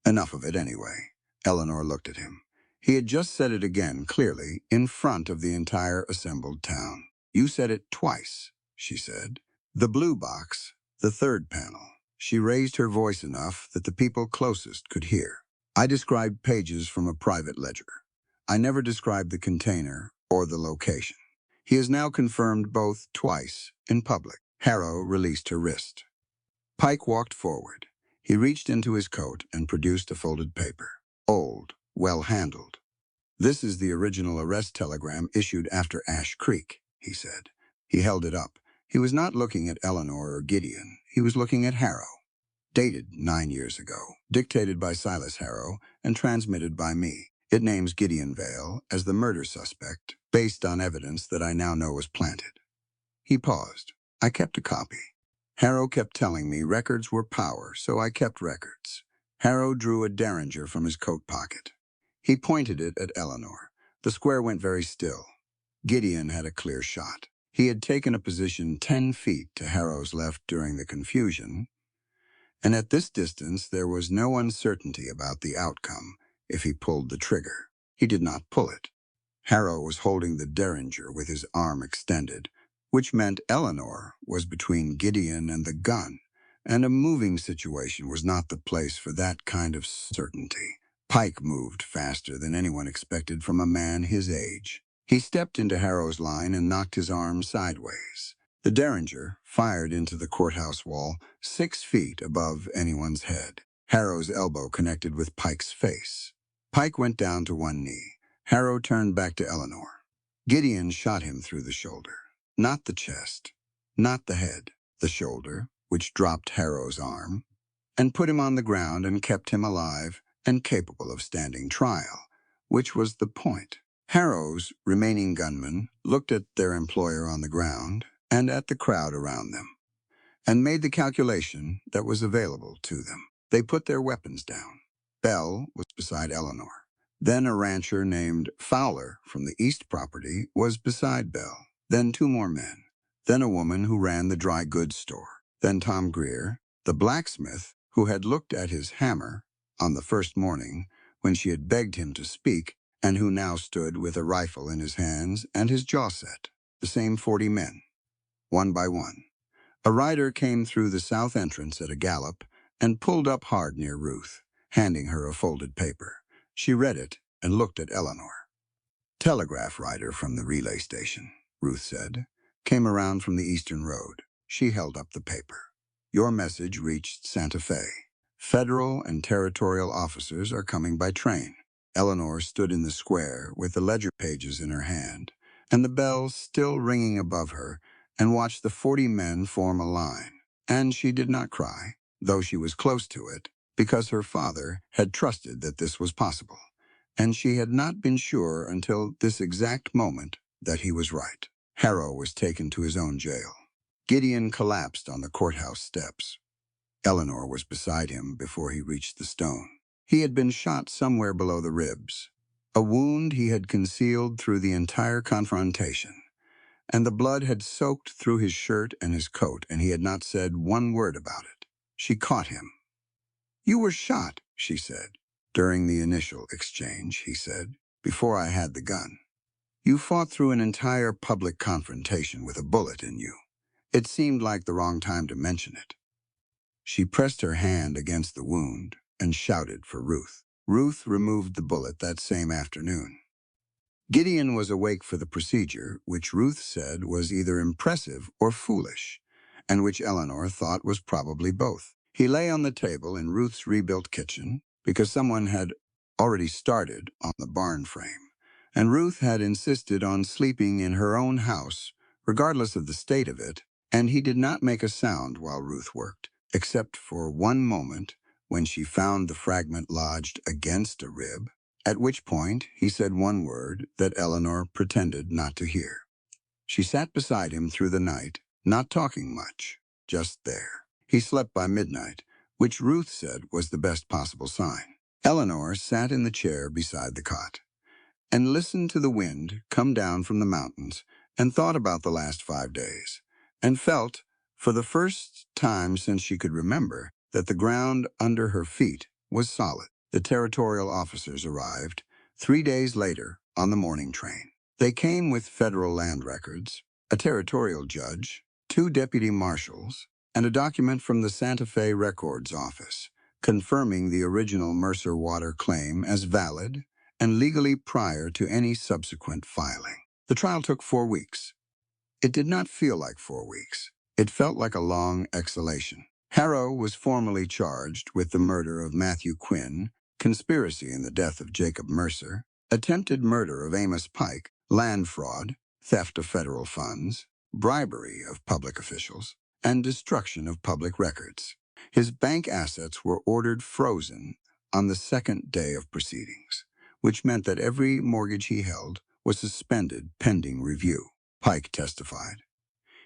Enough of it anyway. Eleanor looked at him. He had just said it again, clearly, in front of the entire assembled town. "You said it twice," she said. "The blue box, the third panel." She raised her voice enough that the people closest could hear. "I described pages from a private ledger. I never described the container or the location." He has now confirmed both twice in public. Harrow released her wrist. Pike walked forward. He reached into his coat and produced a folded paper. Old, well-handled. "This is the original arrest telegram issued after Ash Creek," he said. He held it up. He was not looking at Eleanor or Gideon. He was looking at Harrow. "Dated 9 years ago. Dictated by Silas Harrow and transmitted by me. It names Gideon Vale as the murder suspect, based on evidence that I now know was planted." He paused. "I kept a copy. Harrow kept telling me records were power, so I kept records." Harrow drew a derringer from his coat pocket. He pointed it at Eleanor. The square went very still. Gideon had a clear shot. He had taken a position 10 feet to Harrow's left during the confusion, and at this distance there was no uncertainty about the outcome if he pulled the trigger. He did not pull it. Harrow was holding the derringer with his arm extended, which meant Eleanor was between Gideon and the gun, and a moving situation was not the place for that kind of certainty. Pike moved faster than anyone expected from a man his age. He stepped into Harrow's line and knocked his arm sideways. The derringer fired into the courthouse wall 6 feet above anyone's head. Harrow's elbow connected with Pike's face. Pike went down to one knee. Harrow turned back to Eleanor. Gideon shot him through the shoulder. Not the chest, not the head, the shoulder, which dropped Harrow's arm, and put him on the ground and kept him alive and capable of standing trial, which was the point. Harrow's remaining gunmen looked at their employer on the ground and at the crowd around them, and made the calculation that was available to them. They put their weapons down. Bell was beside Eleanor. Then a rancher named Fowler from the East property was beside Bell. Then 2 more men. Then a woman who ran the dry goods store. Then Tom Greer, the blacksmith who had looked at his hammer on the first morning when she had begged him to speak, and who now stood with a rifle in his hands and his jaw set. The same 40 men, one by one. A rider came through the south entrance at a gallop and pulled up hard near Ruth, handing her a folded paper. She read it and looked at Eleanor. "Telegraph rider from the relay station," Ruth said. "Came around from the eastern road." She held up the paper. "Your message reached Santa Fe. Federal and territorial officers are coming by train." Eleanor stood in the square with the ledger pages in her hand and the bell still ringing above her, and watched the 40 men form a line. And she did not cry, though she was close to it, because her father had trusted that this was possible, and she had not been sure until this exact moment that he was right. Harrow was taken to his own jail. Gideon collapsed on the courthouse steps. Eleanor was beside him before he reached the stone. He had been shot somewhere below the ribs, a wound he had concealed through the entire confrontation, and the blood had soaked through his shirt and his coat, and he had not said one word about it. She caught him. "You were shot," she said. "During the initial exchange," he said, "before I had the gun. You fought through an entire public confrontation with a bullet in you. It seemed like the wrong time to mention it." She pressed her hand against the wound and shouted for Ruth. Ruth removed the bullet that same afternoon. Gideon was awake for the procedure, which Ruth said was either impressive or foolish, and which Eleanor thought was probably both. He lay on the table in Ruth's rebuilt kitchen because someone had already started on the barn frame, and Ruth had insisted on sleeping in her own house, regardless of the state of it, and he did not make a sound while Ruth worked, except for one moment when she found the fragment lodged against a rib at which point he said one word that Eleanor pretended not to hear. She sat beside him through the night, not talking much, just there. He slept by midnight, which Ruth said was the best possible sign. Eleanor sat in the chair beside the cot and listened to the wind come down from the mountains and thought about the last 5 days and felt, for the first time since she could remember, that the ground under her feet was solid. The territorial officers arrived 3 days later on the morning train. They came with federal land records, a territorial judge, 2 deputy marshals, and a document from the Santa Fe Records Office confirming the original Mercer Water claim as valid and legally prior to any subsequent filing. The trial took 4 weeks. It did not feel like 4 weeks. It felt like a long exhalation. Harrow was formally charged with the murder of Matthew Quinn, conspiracy in the death of Jacob Mercer, attempted murder of Amos Pike, land fraud, theft of federal funds, bribery of public officials, and destruction of public records. His bank assets were ordered frozen on the 2nd day of proceedings, which meant that every mortgage he held was suspended pending review. Pike testified.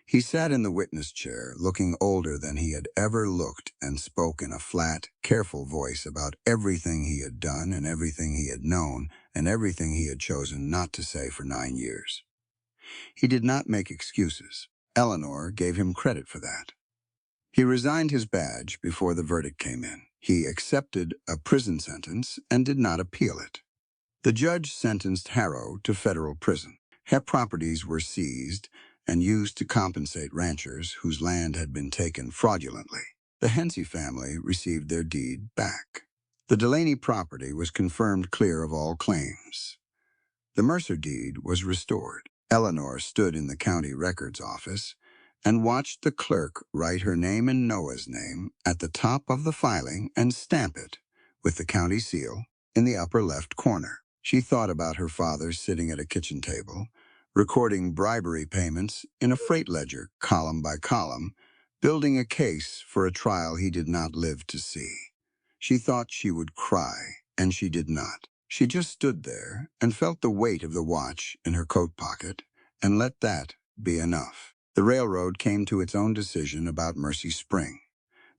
He sat in the witness chair, looking older than he had ever looked, and spoke in a flat, careful voice about everything he had done and everything he had known and everything he had chosen not to say for 9 years. He did not make excuses. Eleanor gave him credit for that. He resigned his badge before the verdict came in. He accepted a prison sentence and did not appeal it. The judge sentenced Harrow to federal prison. Her properties were seized and used to compensate ranchers whose land had been taken fraudulently. The Hensey family received their deed back. The Delaney property was confirmed clear of all claims. The Mercer deed was restored. Eleanor stood in the county records office and watched the clerk write her name and Noah's name at the top of the filing and stamp it with the county seal in the upper left corner. She thought about her father sitting at a kitchen table, recording bribery payments in a freight ledger, column by column, building a case for a trial he did not live to see. She thought she would cry, and she did not. She just stood there and felt the weight of the watch in her coat pocket and let that be enough. The railroad came to its own decision about Mercy Spring.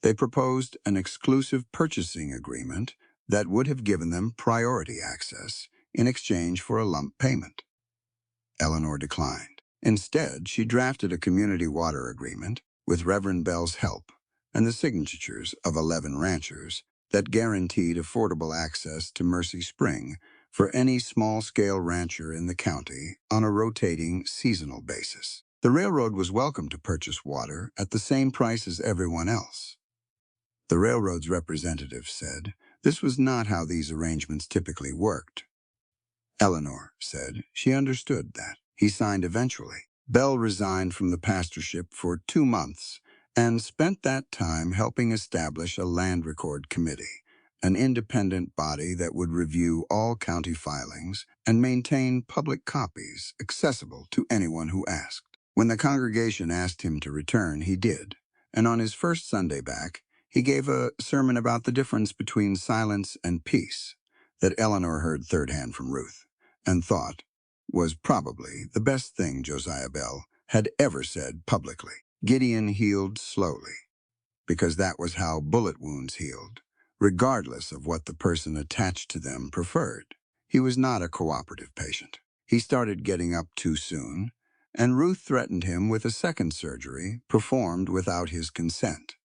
They proposed an exclusive purchasing agreement that would have given them priority access in exchange for a lump payment. Eleanor declined. Instead, she drafted a community water agreement with Reverend Bell's help and the signatures of 11 ranchers that guaranteed affordable access to Mercy Spring for any small-scale rancher in the county on a rotating seasonal basis. The railroad was welcome to purchase water at the same price as everyone else. The railroad's representative said this was not how these arrangements typically worked. Eleanor said she understood that. He signed eventually. Bell resigned from the pastorship for 2 months and spent that time helping establish a land record committee, an independent body that would review all county filings and maintain public copies accessible to anyone who asked. When the congregation asked him to return, he did, and on his first Sunday back, he gave a sermon about the difference between silence and peace that Eleanor heard third-hand from Ruth and thought was probably the best thing Josiah Bell had ever said publicly. Gideon healed slowly, because that was how bullet wounds healed, regardless of what the person attached to them preferred. He was not a cooperative patient. He started getting up too soon, and Ruth threatened him with a second surgery performed without his consent,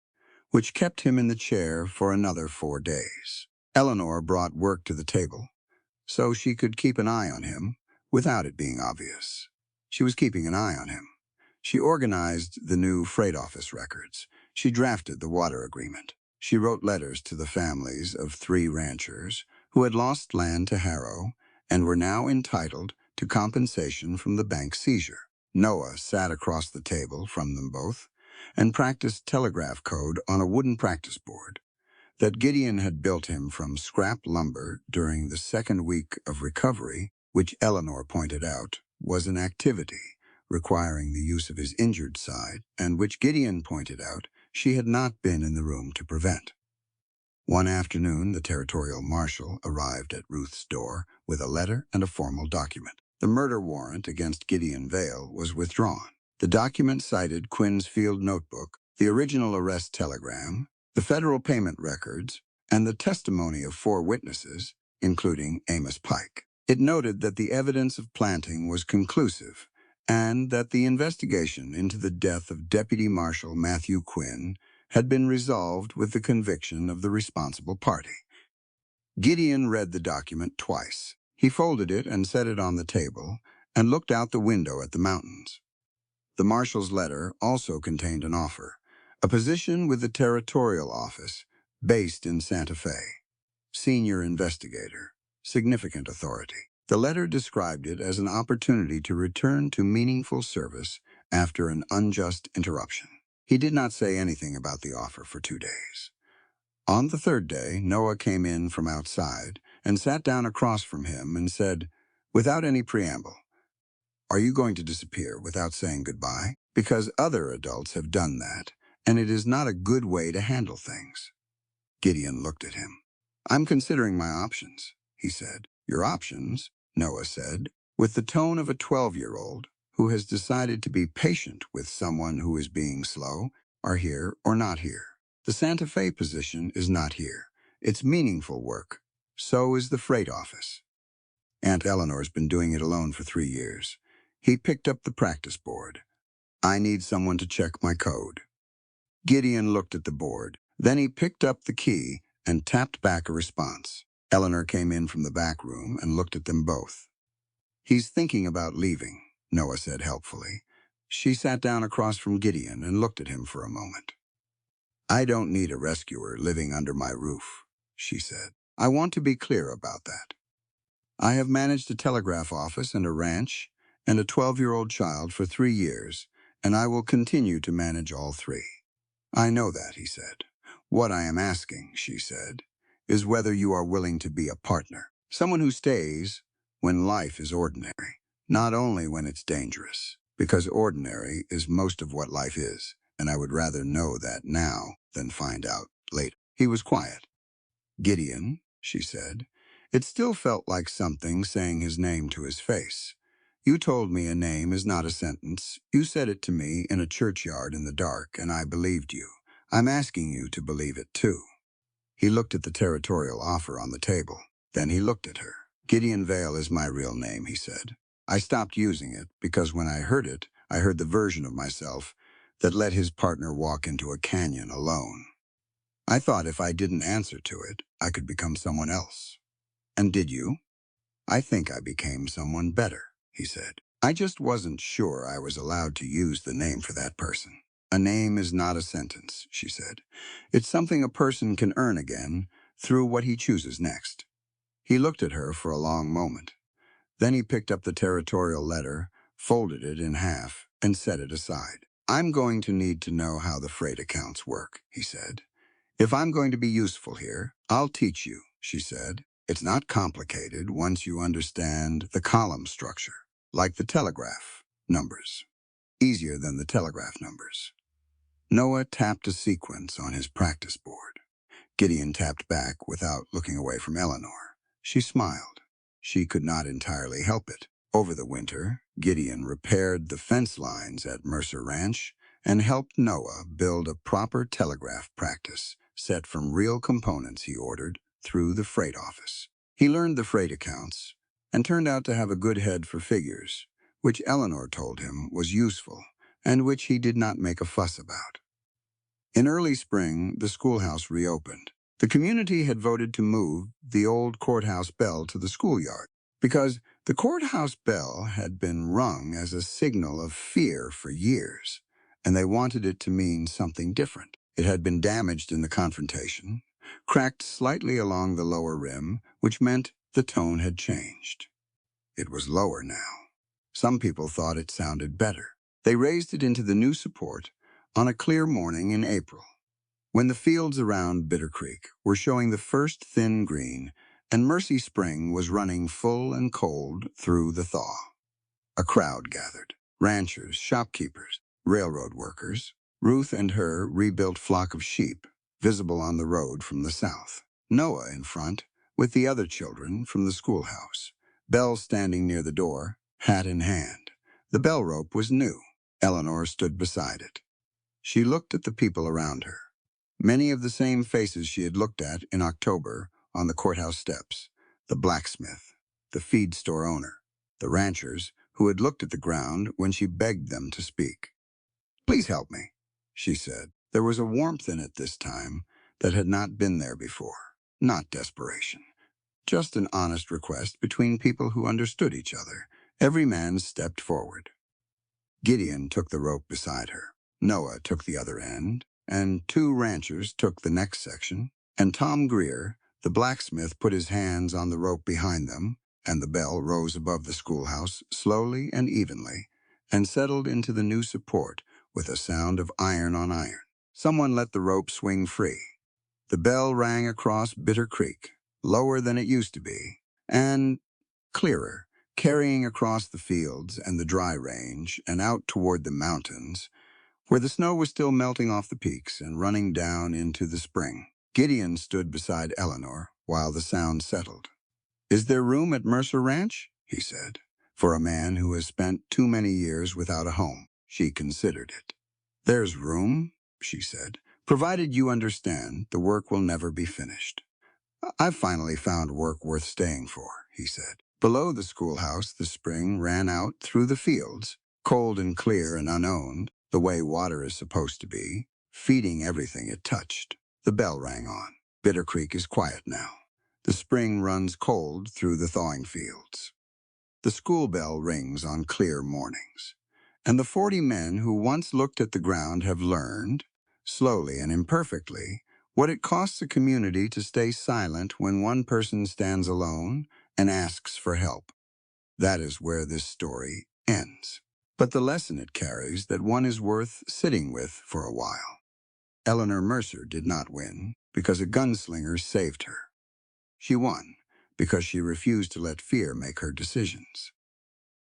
which kept him in the chair for another 4 days. Eleanor brought work to the table, so she could keep an eye on him without it being obvious. She was keeping an eye on him. She organized the new freight office records. She drafted the water agreement. She wrote letters to the families of 3 ranchers who had lost land to Harrow and were now entitled to compensation from the bank seizure. Noah sat across the table from them both and practiced telegraph code on a wooden practice board that Gideon had built him from scrap lumber during the 2nd week of recovery, which Eleanor pointed out was an activity requiring the use of his injured side, and which Gideon pointed out she had not been in the room to prevent. One afternoon, the territorial marshal arrived at Ruth's door with a letter and a formal document. The murder warrant against Gideon Vale was withdrawn. The document cited Quinn's field notebook, the original arrest telegram, the federal payment records, and the testimony of 4 witnesses, including Amos Pike. It noted that the evidence of planting was conclusive and that the investigation into the death of Deputy Marshal Matthew Quinn had been resolved with the conviction of the responsible party. Gideon read the document twice. He folded it and set it on the table and looked out the window at the mountains. The marshal's letter also contained an offer, a position with the territorial office, based in Santa Fe. Senior investigator, significant authority. The letter described it as an opportunity to return to meaningful service after an unjust interruption. He did not say anything about the offer for 2 days. On the 3rd day, Noah came in from outside and sat down across from him and said, without any preamble, "Are you going to disappear without saying goodbye? Because other adults have done that, and it is not a good way to handle things." Gideon looked at him. "I'm considering my options," he said. "Your options," Noah said, with the tone of a 12-year-old who has decided to be patient with someone who is being slow, "are here or not here. The Santa Fe position is not here. It's meaningful work. So is the freight office. Aunt Eleanor's been doing it alone for 3 years. He picked up the practice board. I need someone to check my code." Gideon looked at the board. Then he picked up the key and tapped back a response. Eleanor came in from the back room and looked at them both. "He's thinking about leaving," Noah said helpfully. She sat down across from Gideon and looked at him for a moment. "I don't need a rescuer living under my roof," she said. "I want to be clear about that. I have managed a telegraph office and a ranch and a 12-year-old child for 3 years, and I will continue to manage all 3. "I know that," he said. "What I am asking," she said, "is whether you are willing to be a partner. Someone who stays when life is ordinary, not only when it's dangerous, because ordinary is most of what life is, and I would rather know that now than find out later." He was quiet. "Gideon," she said. It still felt like something saying his name to his face. "You told me a name is not a sentence. You said it to me in a churchyard in the dark, and I believed you. I'm asking you to believe it too." He looked at the territorial offer on the table. Then he looked at her. "Gideon Vale is my real name," he said. "I stopped using it because when I heard it, I heard the version of myself that let his partner walk into a canyon alone. I thought if I didn't answer to it, I could become someone else." "And did you?" "I think I became someone better," he said. "I just wasn't sure I was allowed to use the name for that person." "A name is not a sentence," she said. "It's something a person can earn again through what he chooses next." He looked at her for a long moment. Then he picked up the territorial letter, folded it in half, and set it aside. "I'm going to need to know how the freight accounts work," he said. "If I'm going to be useful here, I'll teach you," she said. "It's not complicated once you understand the column structure, like the telegraph numbers. Easier than the telegraph numbers." Noah tapped a sequence on his practice board. Gideon tapped back without looking away from Eleanor. She smiled. She could not entirely help it. Over the winter, Gideon repaired the fence lines at Mercer Ranch and helped Noah build a proper telegraph practice set from real components he ordered through the freight office. He learned the freight accounts and turned out to have a good head for figures, which Eleanor told him was useful and which he did not make a fuss about. In early spring, the schoolhouse reopened. The community had voted to move the old courthouse bell to the schoolyard because the courthouse bell had been rung as a signal of fear for years, and they wanted it to mean something different. It had been damaged in the confrontation, cracked slightly along the lower rim, which meant the tone had changed. It was lower now. Some people thought it sounded better. They raised it into the new support on a clear morning in April, when the fields around Bitter Creek were showing the first thin green and Mercy Spring was running full and cold through the thaw. A crowd gathered. Ranchers, shopkeepers, railroad workers. Ruth and her rebuilt flock of sheep. visible on the road from the south. Noah in front, with the other children from the schoolhouse. Belle standing near the door, hat in hand. The bell rope was new. Eleanor stood beside it. She looked at the people around her. Many of the same faces she had looked at in October on the courthouse steps. The blacksmith, the feed store owner, the ranchers who had looked at the ground when she begged them to speak. "Please help me," she said. There was a warmth in it this time that had not been there before. Not desperation. Just an honest request between people who understood each other. Every man stepped forward. Gideon took the rope beside her. Noah took the other end, and two ranchers took the next section, and Tom Greer, the blacksmith, put his hands on the rope behind them, and the bell rose above the schoolhouse slowly and evenly, and settled into the new support with a sound of iron on iron. Someone let the rope swing free. The bell rang across Bitter Creek, lower than it used to be, and clearer, carrying across the fields and the dry range and out toward the mountains, where the snow was still melting off the peaks and running down into the spring. Gideon stood beside Eleanor while the sound settled. "Is there room at Mercer Ranch?" he said. "For a man who has spent too many years without a home." She considered it. "There's room," she said, "provided you understand the work will never be finished." "I've finally found work worth staying for," he said. Below the schoolhouse, the spring ran out through the fields, cold and clear and unowned, the way water is supposed to be, feeding everything it touched. The bell rang on. Bitter Creek is quiet now. The spring runs cold through the thawing fields. The school bell rings on clear mornings. And the 40 men who once looked at the ground have learned, slowly and imperfectly, what it costs a community to stay silent when one person stands alone and asks for help. That is where this story ends. But the lesson it carries that one is worth sitting with for a while. Eleanor Mercer did not win because a gunslinger saved her. She won because she refused to let fear make her decisions.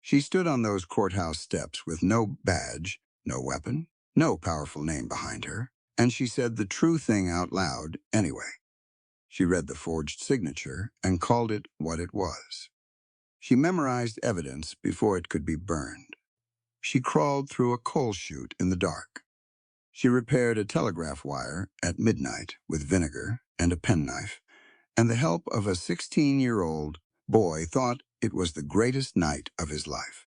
She stood on those courthouse steps with no badge, no weapon, no powerful name behind her, and she said the true thing out loud anyway. She read the forged signature and called it what it was. She memorized evidence before it could be burned. She crawled through a coal chute in the dark. She repaired a telegraph wire at midnight with vinegar and a penknife, and the help of a 16-year-old boy thought it was the greatest night of his life.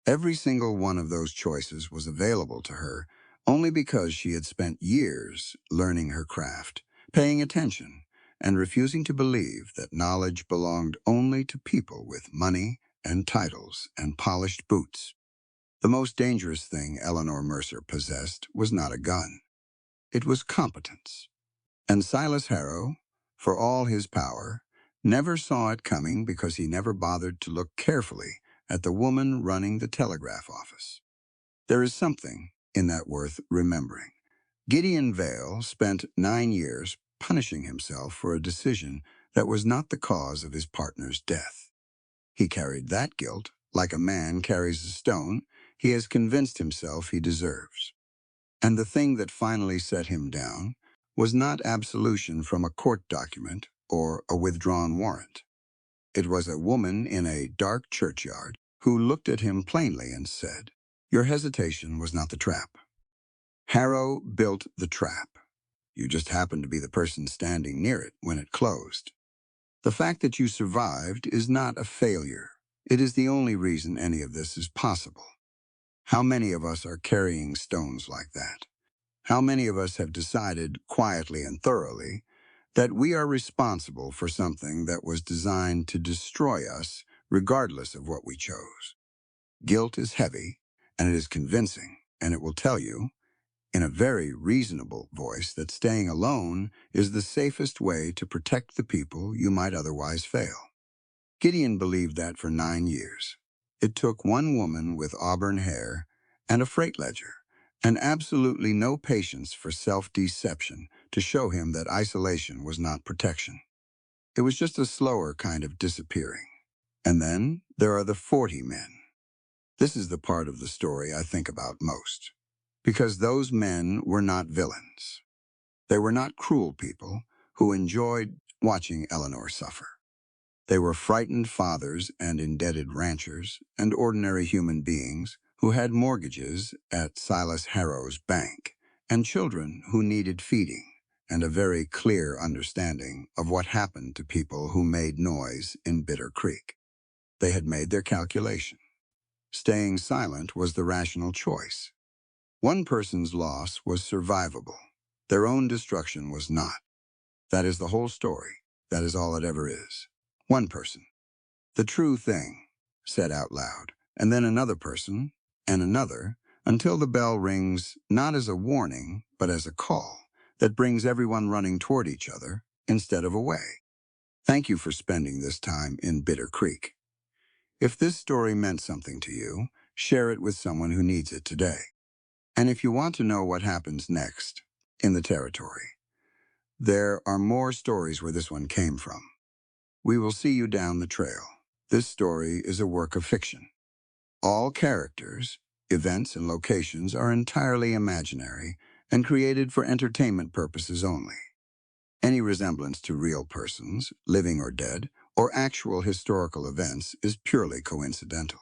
Every single one of those choices was available to her only because she had spent years learning her craft, paying attention, and refusing to believe that knowledge belonged only to people with money and titles and polished boots. The most dangerous thing Eleanor Mercer possessed was not a gun. It was competence. And Silas Harrow, for all his power, never saw it coming because he never bothered to look carefully at the woman running the telegraph office. There is something in that worth remembering. Gideon Vale spent 9 years punishing himself for a decision that was not the cause of his partner's death. He carried that guilt like a man carries a stone he has convinced himself he deserves. And the thing that finally set him down was not absolution from a court document or a withdrawn warrant. It was a woman in a dark churchyard who looked at him plainly and said, "Your hesitation was not the trap. Harrow built the trap. You just happened to be the person standing near it when it closed. The fact that you survived is not a failure. It is the only reason any of this is possible." How many of us are carrying stones like that? How many of us have decided, quietly and thoroughly, that we are responsible for something that was designed to destroy us, regardless of what we chose? Guilt is heavy, and it is convincing, and it will tell you, in a very reasonable voice, that staying alone is the safest way to protect the people you might otherwise fail. Gideon believed that for 9 years. It took one woman with auburn hair and a freight ledger and absolutely no patience for self-deception to show him that isolation was not protection. It was just a slower kind of disappearing. And then there are the 40 men. This is the part of the story I think about most, because those men were not villains. They were not cruel people who enjoyed watching Eleanor suffer. They were frightened fathers and indebted ranchers and ordinary human beings who had mortgages at Silas Harrow's bank and children who needed feeding and a very clear understanding of what happened to people who made noise in Bitter Creek. They had made their calculation. Staying silent was the rational choice. One person's loss was survivable. Their own destruction was not. That is the whole story. That is all it ever is. One person. The true thing, said out loud, and then another person, and another, until the bell rings not as a warning, but as a call that brings everyone running toward each other instead of away. Thank you for spending this time in Bitter Creek. If this story meant something to you, share it with someone who needs it today. And if you want to know what happens next in the territory, there are more stories where this one came from. We will see you down the trail. This story is a work of fiction. All characters, events, and locations are entirely imaginary and created for entertainment purposes only. Any resemblance to real persons, living or dead, or actual historical events is purely coincidental.